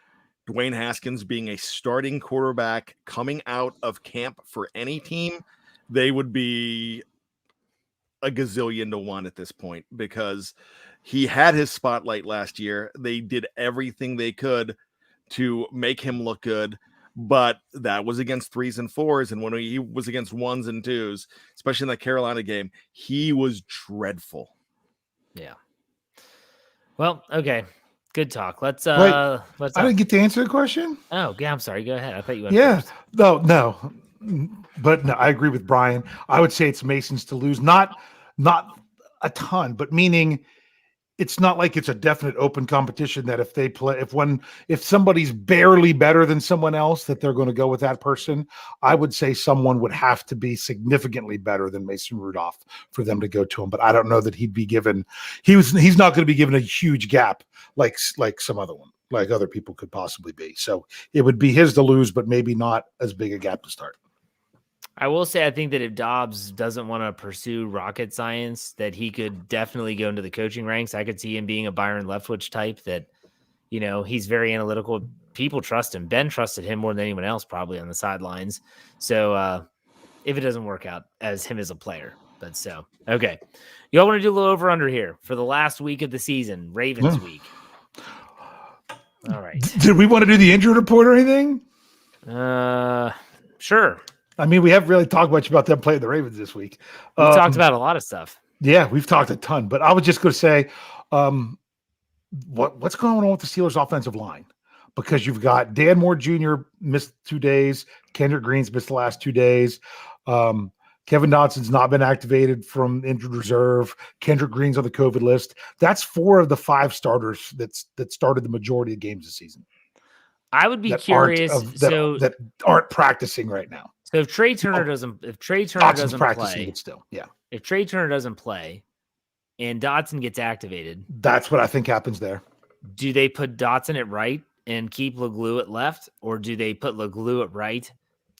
Dwayne Haskins being a starting quarterback coming out of camp for any team, they would be a gazillion to one at this point, because he had his spotlight last year. They did everything they could to make him look good, but that was against 3s and 4s. And when he was against 1s and 2s, especially in that Carolina game, he was dreadful. Yeah. Well, okay. Good talk. Let's I didn't get to answer the question. Oh, yeah, I'm sorry. Go ahead. I thought you went first. No. But no, I agree with Brian. I would say it's Mason's to lose. Not a ton, but meaning it's not like it's a definite open competition that if somebody's barely better than someone else, that they're going to go with that person. I would say someone would have to be significantly better than Mason Rudolph for them to go to him. But I don't know that he'd be given. He's not going to be given a huge gap like some other one, like other people could possibly be. So it would be his to lose, but maybe not as big a gap to start. I will say, I think that if Dobbs doesn't want to pursue rocket science, that he could definitely go into the coaching ranks. I could see him being a Byron Leftwich type that, he's very analytical. People trust him. Ben trusted him more than anyone else probably on the sidelines. So if it doesn't work out as him as a player, okay. Y'all want to do a little over under here for the last week of the season, Ravens week. All right. Did we want to do the injury report or anything? Sure. I mean, we haven't really talked much about them playing the Ravens this week. We talked about a lot of stuff. Yeah, we've talked a ton, but I was just going to say, what's going on with the Steelers' offensive line? Because you've got Dan Moore Jr. missed 2 days, Kendrick Green's missed the last 2 days, Kevin Dotson's not been activated from injured reserve, Kendrick Green's on the COVID list. That's 4 of the 5 starters that started the majority of games this season. I would be curious. That aren't practicing right now. So if Trey Turner doesn't play, but still, yeah. If Trey Turner doesn't play and Dotson gets activated, that's what I think happens there. Do they put Dotson at right and keep LeGlue at left, or do they put LeGlue at right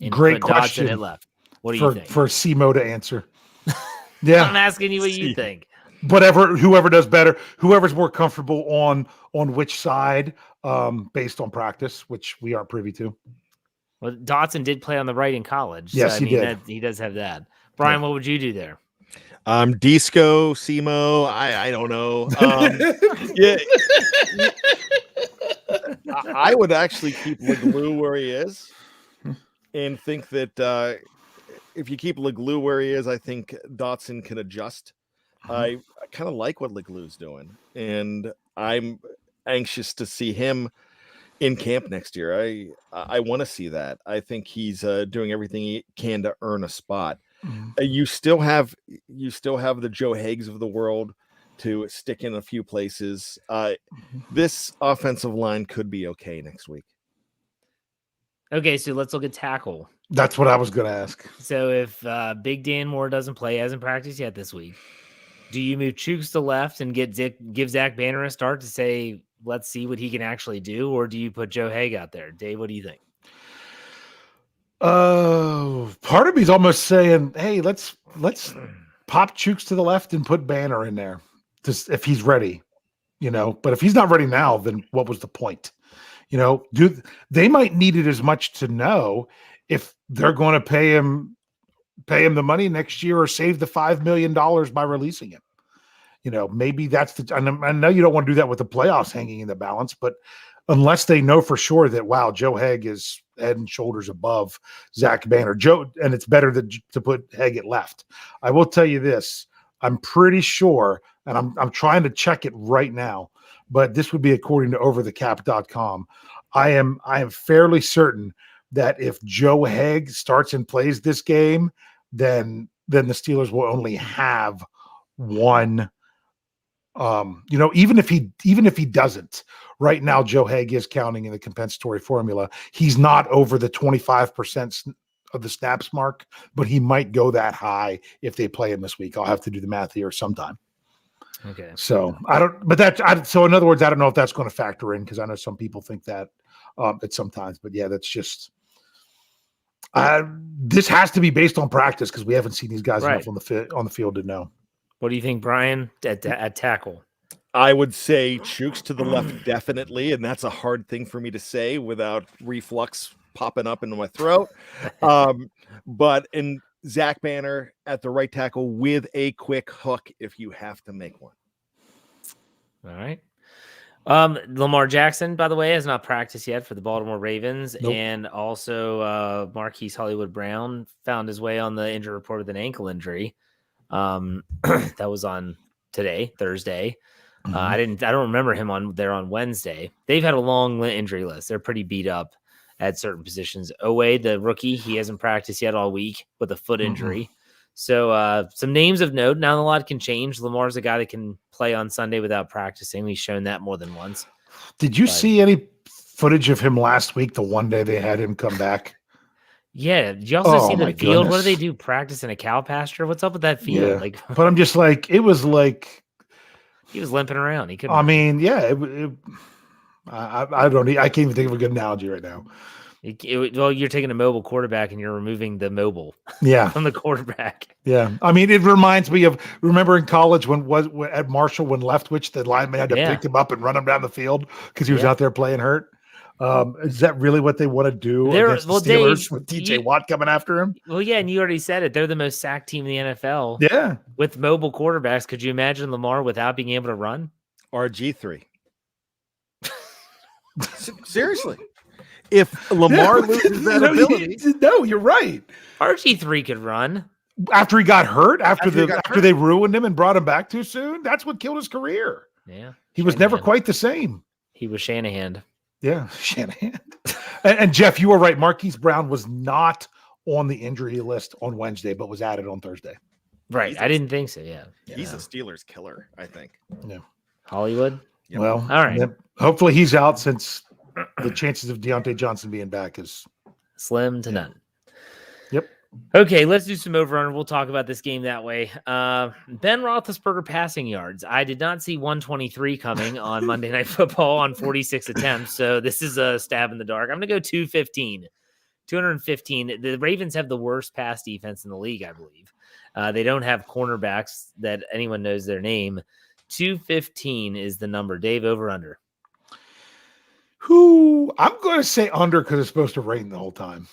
and Great put question. Dotson at left? What do you think? For Simo to answer. Yeah, I'm asking you what you think. Whoever does better, whoever's more comfortable on which side, based on practice, which we aren't privy to. Well, Dotson did play on the right in college. Yes, so, he did. He does have that. Brian, what would you do there? Disco, Simo, I don't know. Yeah, I would actually keep LeGlue where he is, and think that if you keep LeGlue where he is, I think Dotson can adjust. I kind of like what LeGlue's doing, and I'm anxious to see him in camp next year. I want to see that. I think he's doing everything he can to earn a spot. You still have the Joe Higgs of the world to stick in a few places. This offensive line could be okay next week. Okay, so let's look at tackle. That's what I was going to ask. So if Big Dan Moore doesn't play, hasn't practiced yet this week, do you move Chooks to left and give Zach Banner a start to say, let's see what he can actually do, or do you put Joe Haig out there? Dave, what do you think? Part of me is almost saying, hey, let's pop Chooks to the left and put Banner in there, just if he's ready, But if he's not ready now, then what was the point? They might need it as much to know if they're going to pay him the money next year or save the $5 million by releasing him. Maybe that's I know you don't want to do that with the playoffs hanging in the balance, but unless they know for sure that, wow, Joe Haig is head and shoulders above Zach Banner, and it's better to put Haig at left. I will tell you this, I'm pretty sure, and I'm trying to check it right now, but this would be according to overthecap.com. I am fairly certain that if Joe Haig starts and plays this game, then the Steelers will only have one. Even if he doesn't, right now Joe Haig is counting in the compensatory formula. He's not over the 25% of the snaps mark, but he might go that high if they play him this week. I'll have to do the math here sometime. Okay. So so in other words, I don't know if that's going to factor in, because I know some people think that at sometimes, but yeah, that's just this has to be based on practice, because we haven't seen these guys enough on the field to know. What do you think, Brian, at tackle? I would say Chooks to the left, definitely, and that's a hard thing for me to say without reflux popping up into my throat. But in Zach Banner at the right tackle with a quick hook if you have to make one. All right. Lamar Jackson, by the way, has not practiced yet for the Baltimore Ravens. Nope. And also Marquise Hollywood Brown found his way on the injury report with an ankle injury. That was on today, Thursday. Mm-hmm. I don't remember him on Wednesday. They've had a long injury list. They're pretty beat up at certain positions. Owe, the rookie, he hasn't practiced yet all week with a foot injury. So some names of note. Now a lot can change. Lamar's a guy that can play on Sunday without practicing. We've shown that more than once. Did you see any footage of him last week? The one day they had him come back. Yeah. Did you also see the field? Goodness. What do they do? Practice in a cow pasture? What's up with that field? Yeah. Like, but I'm just like, it was like he was limping around. He couldn't. I mean, yeah. I can't even think of a good analogy right now. Well, you're taking a mobile quarterback and you're removing the mobile from the quarterback. Yeah. I mean, it reminds me of, remember in college when at Marshall, when Leftwich, the lineman had to pick him up and run him down the field because he was out there playing hurt. Is that really what they want to do against the Steelers with TJ Watt coming after him? Well, yeah, and you already said it. They're the most sacked team in the NFL. Yeah. With mobile quarterbacks. Could you imagine Lamar without being able to run? RG3. Seriously. If Lamar loses that ability. No, you're right. RG3 could run. After he got hurt, after they ruined him and brought him back too soon, that's what killed his career. Yeah. He was never quite the same. He was Shanahan. Yeah, Shanahan. and Jeff, you were right. Marquise Brown was not on the injury list on Wednesday, but was added on Thursday. Right. I didn't think so. Yeah. He's a Steelers killer, I think. Yeah. Hollywood. Yep. Well, all right. Hopefully he's out since the chances of Deontay Johnson being back is slim to none. Yep. Okay, let's do some over-under. We'll talk about this game that way. Ben Roethlisberger passing yards. I did not see 123 coming on Monday Night Football on 46 attempts, so this is a stab in the dark. I'm going to go 215. 215. The Ravens have the worst pass defense in the league, I believe. They don't have cornerbacks that anyone knows their name. 215 is the number. Dave, over-under. I'm going to say under because it's supposed to rain the whole time.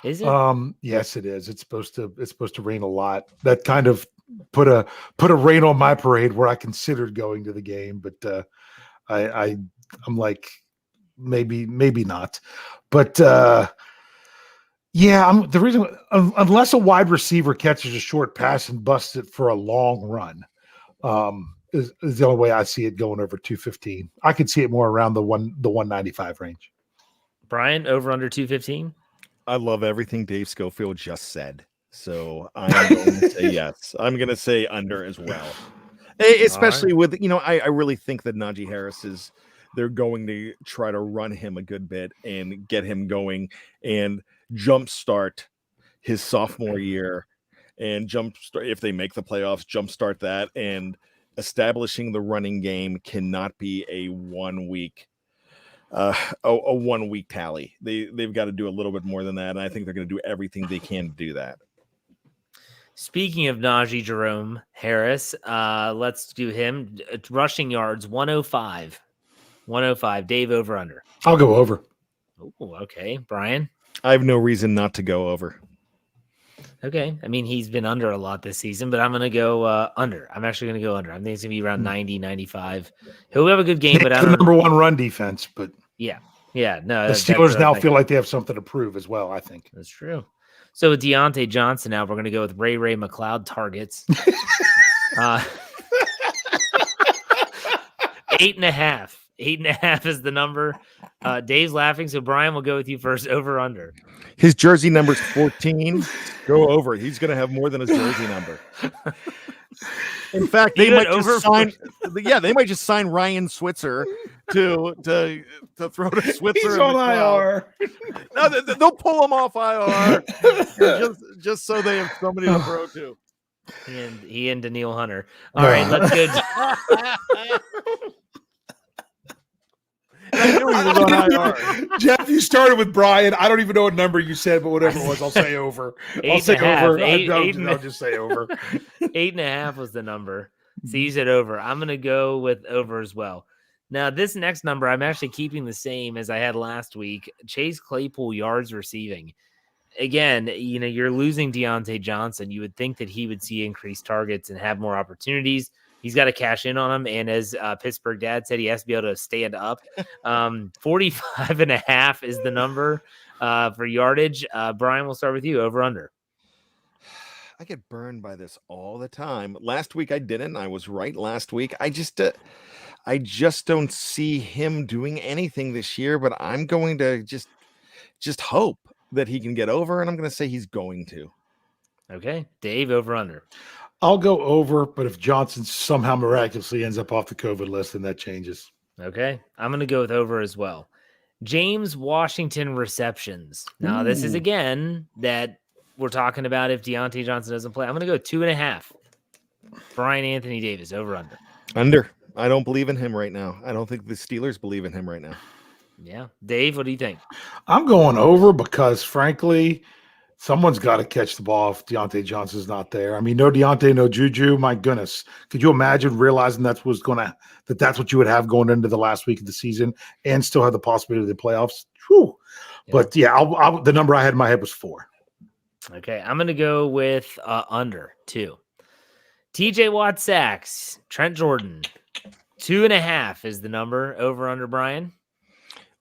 Is it? Yes, it is. It's supposed to rain a lot. That kind of put a rain on my parade where I considered going to the game, but I'm like maybe not. But the reason unless a wide receiver catches a short pass and busts it for a long run, is the only way I see it going over 215. I could see it more around the 195 range. Brian, over under 215. I love everything Dave Schofield just said. So I'm going to say yes. I'm going to say under as well. Especially with, I really think that Najee Harris they're going to try to run him a good bit and get him going and jumpstart his sophomore year and if they make the playoffs, jumpstart that. And establishing the running game cannot be a 1 week. A 1 week tally. They've got to do a little bit more than that, and I think they're going to do everything they can to do that. Speaking of Najee Jerome Harris, let's do him. Rushing yards 105. 105. Dave, over under. I'll go over. Oh, okay. Brian? I have no reason not to go over. Okay. I mean, he's been under a lot this season, but I'm going to go under. I'm actually going to go under. I think it's going to be around 90, 95. He'll have a good game, but I don't the number one run defense, but yeah. No, the Steelers now feel like they have something to prove as well, I think. That's true. So with Deontay Johnson now, we're going to go with Ray McLeod targets. 8.5. 8.5 is the number. Dave's laughing, so Brian will go with you first. Over under. His jersey number's 14. Go over. He's going to have more than his jersey number. In fact, they might just sign Ryan Switzer to throw to Switzer. He's on IR. No, they'll pull him off IR just so they have somebody to throw to. He and Daniil Hunter. All right, let's go. Jeff, you started with Brian. I don't even know what number you said, but whatever it was, I'll say over. I'll say over. I'll just say over. 8.5 was the number. So you said over. I'm going to go with over as well. Now, this next number, I'm actually keeping the same as I had last week. Chase Claypool yards receiving. Again, you're losing Deontay Johnson. You would think that he would see increased targets and have more opportunities. He's got to cash in on him. And as Pittsburgh Dad said, he has to be able to stand up. 45.5 is the number for yardage. Brian, we'll start with you. Over under. I get burned by this all the time. Last week I didn't. I was right last week. I just don't see him doing anything this year, but I'm going to just hope that he can get over, and I'm going to say he's going to. Okay. Dave, over under. I'll go over, but if Johnson somehow miraculously ends up off the COVID list, then that changes. Okay. I'm going to go with over as well. James Washington receptions. Now, this is again that we're talking about if Deontay Johnson doesn't play. I'm going to go 2.5. Bryan Anthony Davis, over under. Under. I don't believe in him right now. I don't think the Steelers believe in him right now. Yeah. Dave, what do you think? I'm going over because, frankly, someone's got to catch the ball if Deontay Johnson's not there. I mean, no Deontay, no Juju. My goodness, could you imagine realizing that's what you would have going into the last week of the season and still have the possibility of the playoffs? Whew. Yeah. But yeah, the number I had in my head was 4. Okay, I'm going to go with under 2. TJ Watt sacks. Trent Jordan. 2.5 is the number. Over under, Brian.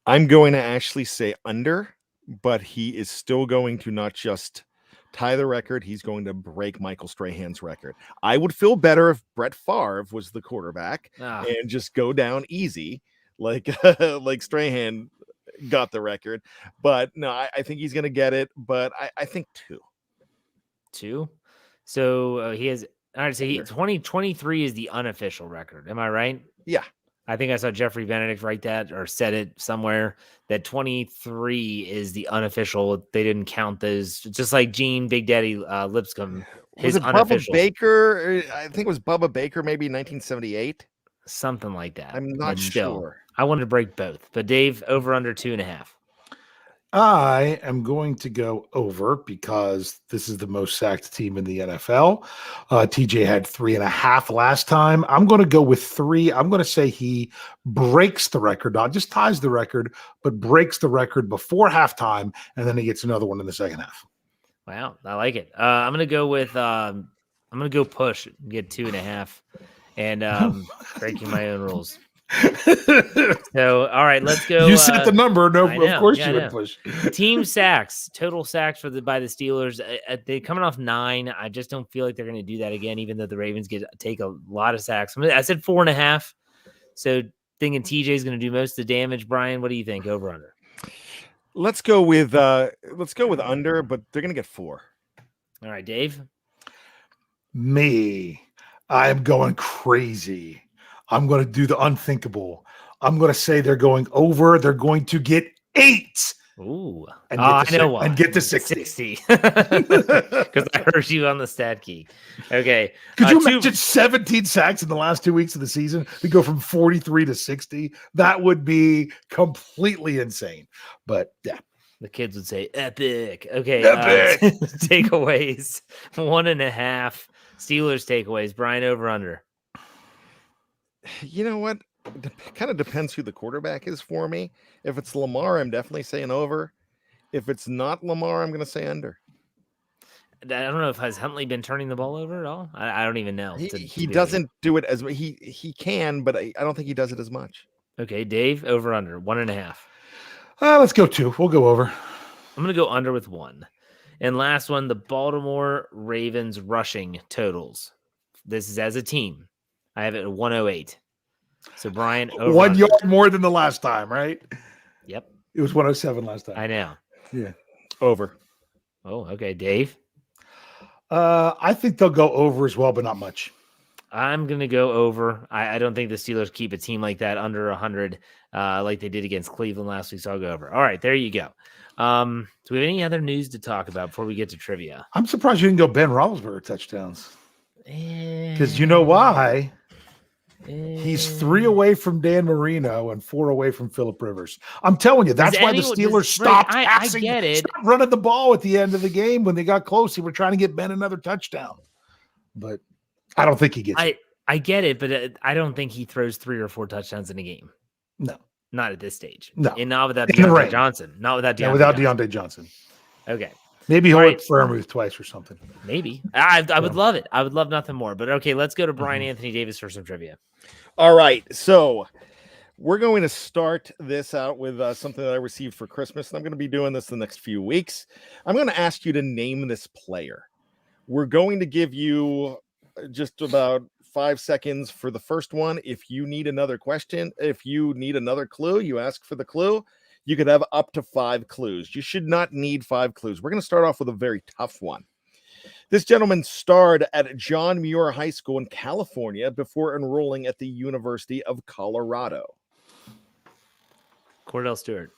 I'm going to actually say under, but he is still going to not just tie the record, he's going to break Michael Strahan's record. I would feel better if Brett Favre was the quarterback and just go down easy like Strahan got the record. But no, I think he's going to get it, but I think 2. 2? So he has, all right, so 2023 is the unofficial record. Am I right? Yeah. I think I saw Jeffrey Benedict write that or said it somewhere that 23 is the unofficial. They didn't count those, just like Gene Big Daddy Lipscomb. Was it unofficial. Bubba Baker? I think it was Bubba Baker, maybe 1978. Something like that. I'm not sure. I wanted to break both. But Dave, over under 2.5. I am going to go over because this is the most sacked team in the NFL. TJ had 3.5 last time. I'm going to go with 3. I'm going to say he breaks the record, not just ties the record, but breaks the record before halftime, and then he gets another one in the second half. Wow, I like it. I'm going to go with I'm going to go push, get 2.5, and breaking my own rules. So, all right, let's go. You set the number. No, of course you would push. Team sacks, total sacks by the Steelers. They're coming off 9. I just don't feel like they're going to do that again, even though the Ravens take a lot of sacks. I said 4.5. So, thinking TJ is going to do most of the damage. Brian, what do you think? Over under? Let's go with under, but they're going to get 4. All right, Dave. I am going crazy. I'm going to do the unthinkable. I'm going to say they're going over. They're going to get 8. Ooh. And get to 60. Because I heard you on the stat key. Okay. Could you imagine 17 sacks in the last 2 weeks of the season? We go from 43 to 60. That would be completely insane. But yeah. The kids would say epic. Okay. Epic. Takeaways. 1.5. Steelers takeaways. Brian, over under. You know what? It kind of depends who the quarterback is for me. If it's Lamar, I'm definitely saying over. If it's not Lamar, I'm going to say under. I don't know if has Huntley been turning the ball over at all. I don't even know. He doesn't do it as he can, but I don't think he does it as much. Okay, Dave, over under 1.5. Let's go 2. We'll go over. I'm going to go under with 1. And last one, the Baltimore Ravens rushing totals. This is as a team. I have it at 108. So, Brian, over 1 yard more than the last time, right? Yep. It was 107 last time. I know. Yeah. Over. Oh, okay. Dave? I think they'll go over as well, but not much. I'm going to go over. I don't think the Steelers keep a team like that under 100 like they did against Cleveland last week, so I'll go over. All right, there you go. Do we have any other news to talk about before we get to trivia? I'm surprised you didn't go Ben Roethlisberger touchdowns. Because you know why? He's 3 away from Dan Marino and 4 away from Phillip Rivers. I'm telling you, that's why the Steelers stopped passing. I get it. Stopped running the ball at the end of the game when they got close. They were trying to get Ben another touchdown. But I don't think he gets it. I get it, but I don't think he throws 3 or 4 touchdowns in a game. No. Not at this stage. No. And not without Deontay Johnson. Not without Deontay Johnson. Okay. Maybe he'll hit Fairmouth twice or something. Maybe. I would love it. I would love nothing more. But okay, let's go to Bryan Anthony Davis for some trivia. All right. So we're going to start this out with something that I received for Christmas. And I'm going to be doing this the next few weeks. I'm going to ask you to name this player. We're going to give you just about 5 seconds for the first one. If you need another question, if you need another clue, you ask for the clue. You could have up to 5 clues. You should not need 5 clues. We're going to start off with a very tough one. This gentleman starred at John Muir High School in California before enrolling at the University of Colorado. Cordell Stewart.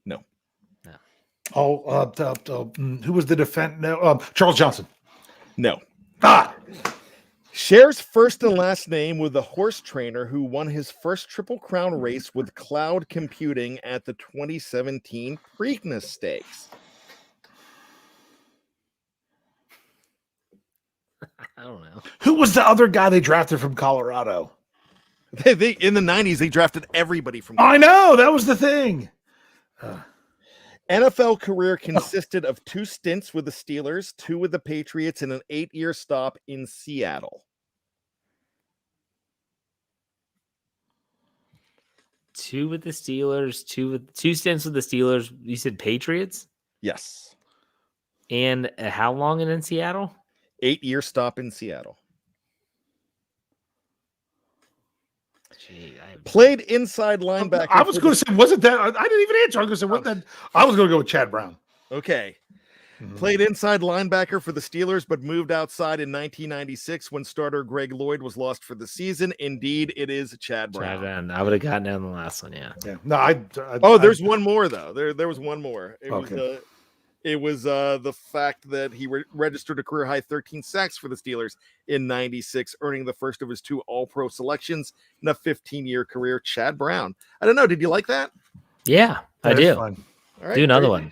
No. Who was the defense? No, Charles Johnson. No. Ah, Shares first and last name with the horse trainer who won his first Triple Crown race with cloud computing at the 2017 Preakness Stakes. I don't know. who was the other guy they drafted from Colorado? They in the 90s, they drafted everybody from I know, that was the thing. NFL career consisted of 2 stints with the Steelers, 2 with the Patriots, and an 8-year stop in Seattle. 2 with the Steelers, 2 stints with the Steelers. You said Patriots? Yes. And how long in Seattle? 8-year stop in Seattle. Gee, Played inside linebacker. I was going to say, wasn't that? I didn't even answer. I was going to say, what that? I was going to go with Chad Brown. Okay. Played inside linebacker for the Steelers, but moved outside in 1996 when starter Greg Lloyd was lost for the season. Indeed, it is Chad Brown. I would have gotten down the last one, yeah. No, There's one more though. There was one more. It was the fact that he registered a career high 13 sacks for the Steelers in 96, earning the first of his 2 All-Pro selections in a 15-year career. Chad Brown. I don't know. Did you like that? Yeah, I do. Fun. All right, do another one.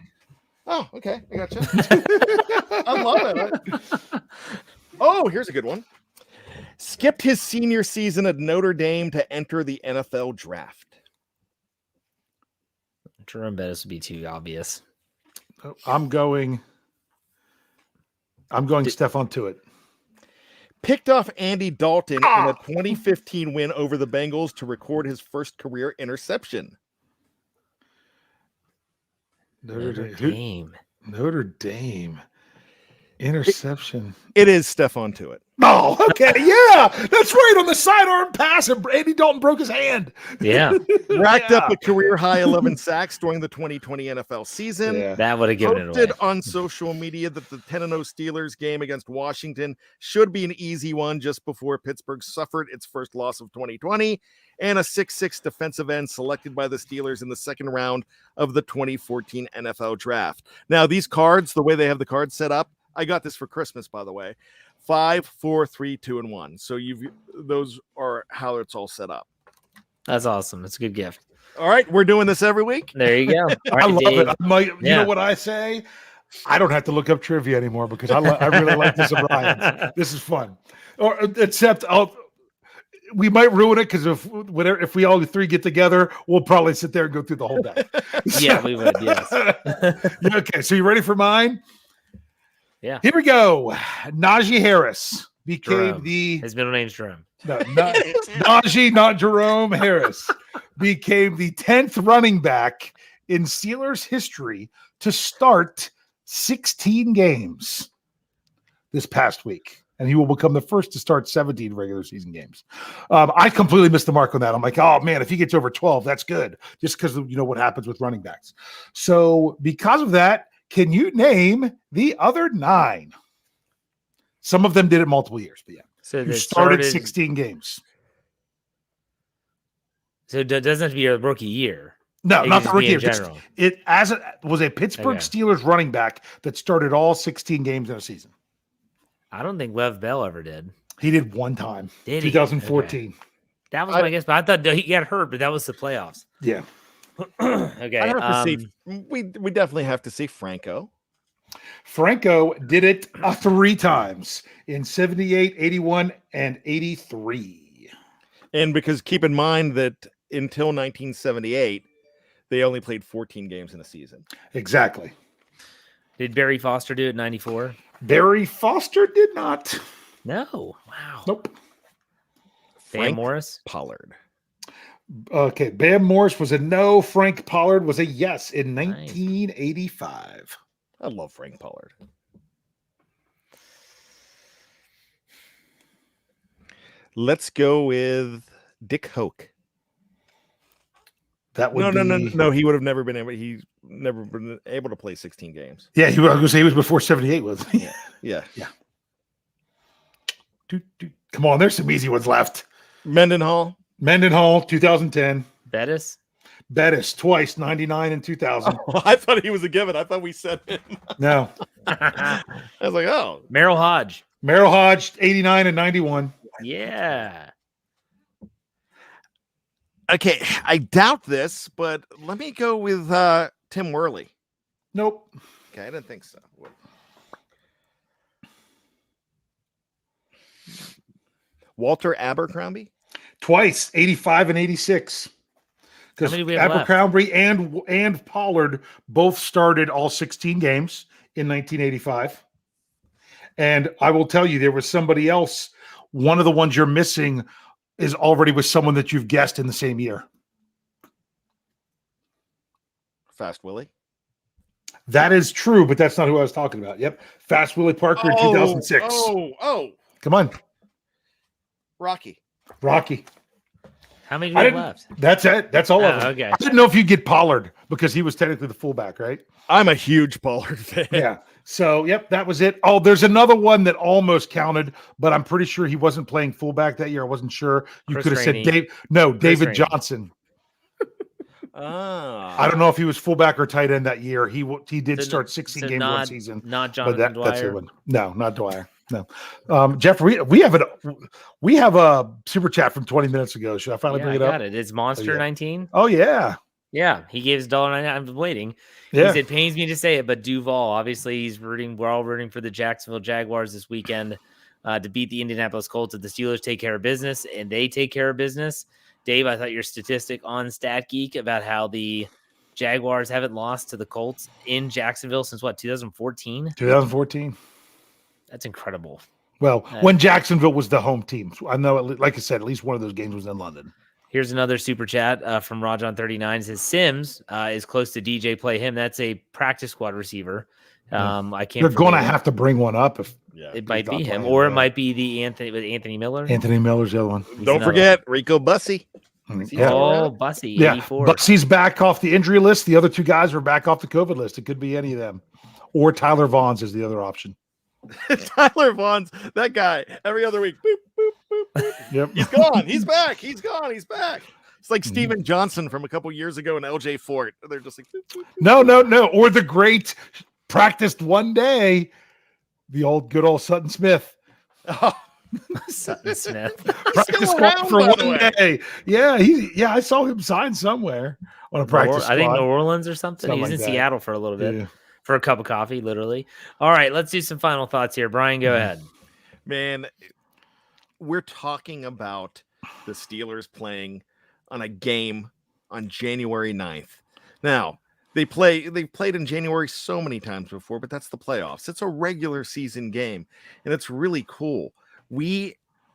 Oh, okay. I gotcha. I love it. Oh, here's a good one. Skipped his senior season at Notre Dame to enter the NFL draft. Jerome Bettis would be too obvious. I'm going Stephon Tuitt. Picked off Andy Dalton in a 2015 win over the Bengals to record his first career interception. Notre Dame. Interception. It is Stephon Tuitt. Oh, okay. Yeah, that's right. On the sidearm pass, and Andy Dalton broke his hand. Yeah. Racked up a career high 11 sacks during the 2020 NFL season. Yeah. That would have given it away. Posted on social media that the 10-0 Steelers game against Washington should be an easy one just before Pittsburgh suffered its first loss of 2020, and a 6'6" defensive end selected by the Steelers in the second round of the 2014 NFL draft. Now, these cards, the way they have the cards set up, I got this for Christmas, by the way. 5, 4, 3, 2, and 1. So those are how it's all set up. That's awesome. That's a good gift. All right, we're doing this every week. There you go. All right, I love Dave. it. You know what I say? I don't have to look up trivia anymore because I really like this of Brian. This is fun. We might ruin it because if we all 3 get together, we'll probably sit there and go through the whole day. Yeah, we would. Yes. Okay, so you ready for mine? Yeah. Here we go. Najee Harris became Jerome. His middle name's Jerome. No, Najee, not Jerome Harris, became the 10th running back in Steelers history to start 16 games this past week. And he will become the first to start 17 regular season games. I completely missed the mark on that. I'm like, oh man, if he gets over 12, that's good. Just because you know what happens with running backs. So because of that, can you name the other 9? Some of them did it multiple years, but yeah. So you started 16 games. So it doesn't have to be a rookie year. No, It not could the just be rookie in year. general. It was a Pittsburgh Okay. Steelers running back that started all 16 games in a season. I don't think Lev Bell ever did. He did one time. Did he? 2014. Okay. That was my guess, but I thought he got hurt, but that was the playoffs. Yeah. Okay. I have to see. We definitely have to see Franco. Franco did it 3 times in 78, 81, and 83. And because keep in mind that until 1978, they only played 14 games in a season. Exactly. Did Barry Foster do it 94? Barry Foster did not. No. Wow. Nope. Sam Morris? Pollard. Okay. Bam Morris was a no. Frank Pollard was a yes in 1985. I love Frank Pollard. Let's go with Dick Hoke. That would No. He would have never been able. He's never been able to play 16 games. Yeah, I was going to say he was before 78, wasn't he? Yeah. Come on, there's some easy ones left. Mendenhall, 2010. Bettis Twice, 99 and 2000. Oh, I thought he was a given. I thought we said him. No. I was like, oh. Merrill Hodge, 89 and 91. Yeah. Okay, I doubt this, but let me go with Tim Worley. Nope. Okay, I didn't think so. Walter Abercrombie? Twice, 85 and 86. Because Abercrombie and Pollard both started all 16 games in 1985. And I will tell you, there was somebody else. One of the ones you're missing is already with someone that you've guessed in the same year. Fast Willie? That is true, but that's not who I was talking about. Yep. Fast Willie Parker in 2006. Oh. Come on. Rocky. How many do we have left? That's it. That's all of them. Okay. I didn't know if you'd get Pollard because he was technically the fullback, right? I'm a huge Pollard fan. Yeah. So, yep, that was it. Oh, there's another one that almost counted, but I'm pretty sure he wasn't playing fullback that year. I wasn't sure. You could have said David Johnson. I don't know if he was fullback or tight end that year. He did start 16 games one season. Not Jonathan Dwyer. That's the one. No, not Dwyer. No. Jeff, we have a super chat from 20 minutes ago. Should I finally bring it up? It's Monster 19. Oh yeah. Yeah, he gave us $1.99. I'm waiting. Yeah. He said, pains me to say it, but Duval, obviously we're all rooting for the Jacksonville Jaguars this weekend to beat the Indianapolis Colts. If the Steelers take care of business and they take care of business. Dave, I thought your statistic on Stat Geek about how the Jaguars haven't lost to the Colts in Jacksonville since 2014? 2014. That's incredible. Well, when Jacksonville was the home team. I know, like I said, at least one of those games was in London. Here's another super chat from Rajon39. It says Sims is close to DJ. Play him. That's a practice squad receiver. I can't. You're going to have to bring one up if it might be him, or it might be the Anthony Miller. Anthony Miller's the other one. Don't forget Rico Bussey. Yeah. Oh, Bussey, 84. Bussey's back off the injury list. The other two guys were back off the COVID list. It could be any of them, or Tyler Vaughn's is the other option. Tyler Vaughn's that guy every other week. Boop, boop, boop, boop. Yep. He's gone. He's back. He's gone. He's back. It's like Steven Johnson from a couple years ago in LJ Fort. They're just like, boop, boop, boop. No. Or the great practiced one day, the good old Sutton Smith. Oh. Sutton Smith. Practice squad for one day. Yeah, I saw him sign somewhere on a practice squad. I think New Orleans or something. He was in Seattle for a little bit. Yeah. For a cup of coffee, literally. All right, let's do some final thoughts here. Brian, go ahead. Man, we're talking about the Steelers playing on a game on January 9th. Now, they played in January so many times before, but that's the playoffs. It's a regular season game, and it's really cool.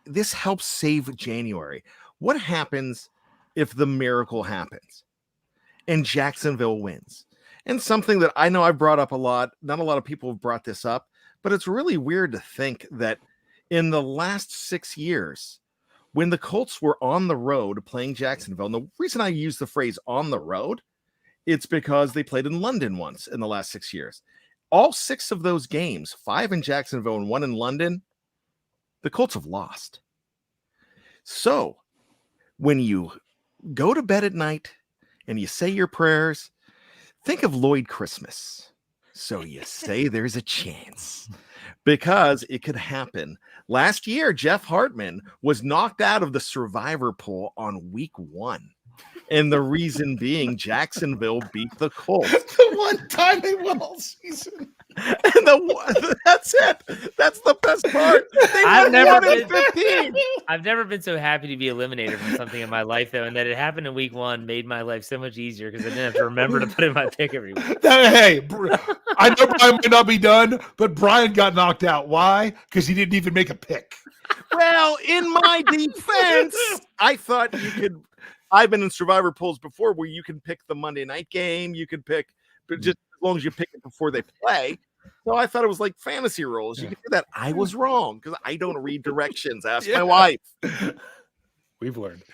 This helps save January. What happens if the miracle happens and Jacksonville wins? And something that I know I've brought up a lot, not a lot of people have brought this up, but it's really weird to think that in the last 6 years, when the Colts were on the road playing Jacksonville, and the reason I use the phrase on the road, it's because they played in London once in the last 6 years. All 6 of those games, 5 in Jacksonville and 1 in London, the Colts have lost. So when you go to bed at night and you say your prayers, think of Lloyd Christmas. So you say there's a chance because it could happen. Last year, Jeff Hartman was knocked out of the survivor pool on week 1. And the reason being Jacksonville beat the Colts. The one time they won all season. And that's it. That's the best part. I've never been so happy to be eliminated from something in my life, though, and that it happened in week 1 made my life so much easier because I didn't have to remember to put in my pick every week. Hey, I know Brian might not be done, but Brian got knocked out. Why? Because he didn't even make a pick. Well, in my defense, I thought you could. I've been in survivor pools before where you can pick the Monday night game. You can pick, but just as long as you pick it before they play. So I thought it was like fantasy rules. You can do that. I was wrong because I don't read directions. Ask my wife. We've learned.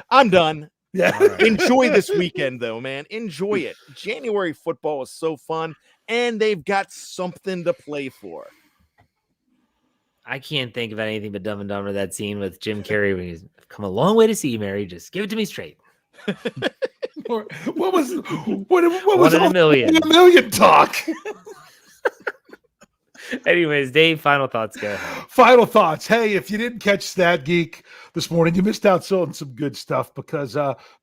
I'm done. Yeah. All right. Enjoy this weekend, though, man. Enjoy it. January football is so fun, and they've got something to play for. I can't think of anything but Dumb and Dumber, that scene with Jim Carrey when he's come a long way to see you, Mary. Just give it to me straight. What was One in a million. 1 in a million talk? Anyways, Dave, final thoughts. Go ahead. Final thoughts. Hey, if you didn't catch Stat Geek this morning, you missed out on some good stuff because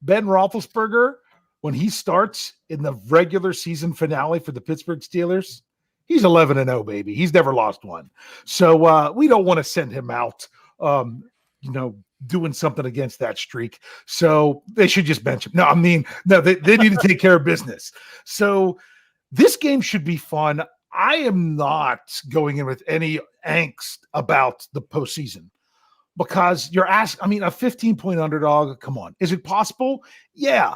Ben Roethlisberger, when he starts in the regular season finale for the Pittsburgh Steelers, he's 11-0, baby. He's never lost one. So we don't want to send him out, doing something against that streak. So they should just bench him. No, they need to take care of business. So this game should be fun. I am not going in with any angst about the postseason because you're asking, a 15-point underdog. Come on. Is it possible? Yeah,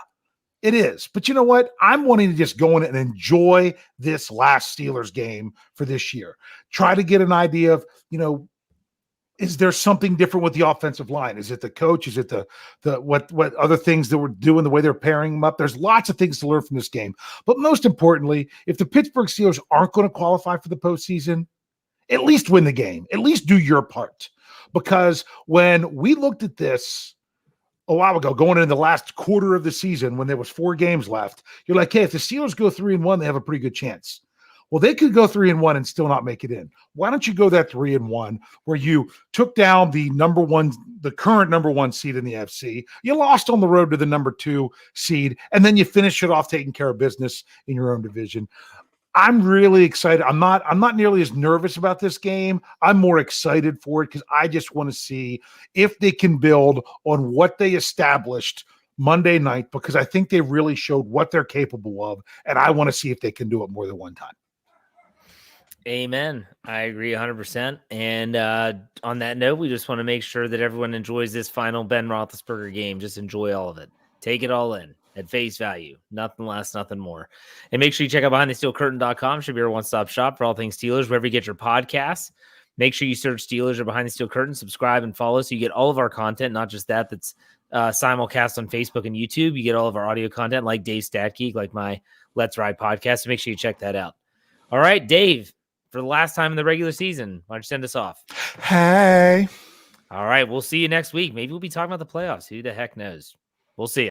it is. But you know what? I'm wanting to just go in and enjoy this last Steelers game for this year. Try to get an idea of, is there something different with the offensive line? Is it the coach? Is it the what other things that we're doing, the way they're pairing them up? There's lots of things to learn from this game. But most importantly, if the Pittsburgh Steelers aren't going to qualify for the postseason, at least win the game. At least do your part. Because when we looked at this a while ago, going into the last quarter of the season, when there was 4 games left, you're like, hey, if the Steelers go 3-1, they have a pretty good chance. Well, they could go 3-1 and still not make it in. Why don't you go that 3-1 where you took down the current number 1 seed in the FC, you lost on the road to the number 2 seed, and then you finish it off taking care of business in your own division. I'm really excited. I'm not nearly as nervous about this game. I'm more excited for it because I just want to see if they can build on what they established Monday night, because I think they really showed what they're capable of, and I want to see if they can do it more than one time. Amen. I agree 100%. And on that note, we just want to make sure that everyone enjoys this final Ben Roethlisberger game. Just enjoy all of it. Take it all in at face value. Nothing less, nothing more. And make sure you check out BehindTheSteelCurtain.com. Should be your one-stop shop for all things Steelers, wherever you get your podcasts. Make sure you search Steelers or Behind the Steel Curtain. Subscribe and follow so you get all of our content, not just that's simulcast on Facebook and YouTube. You get all of our audio content like Dave's Stat Geek, like my Let's Ride podcast. So make sure you check that out. All right, Dave. For the last time in the regular season, why don't you send us off? Hey. All right, we'll see you next week. Maybe we'll be talking about the playoffs. Who the heck knows? We'll see you.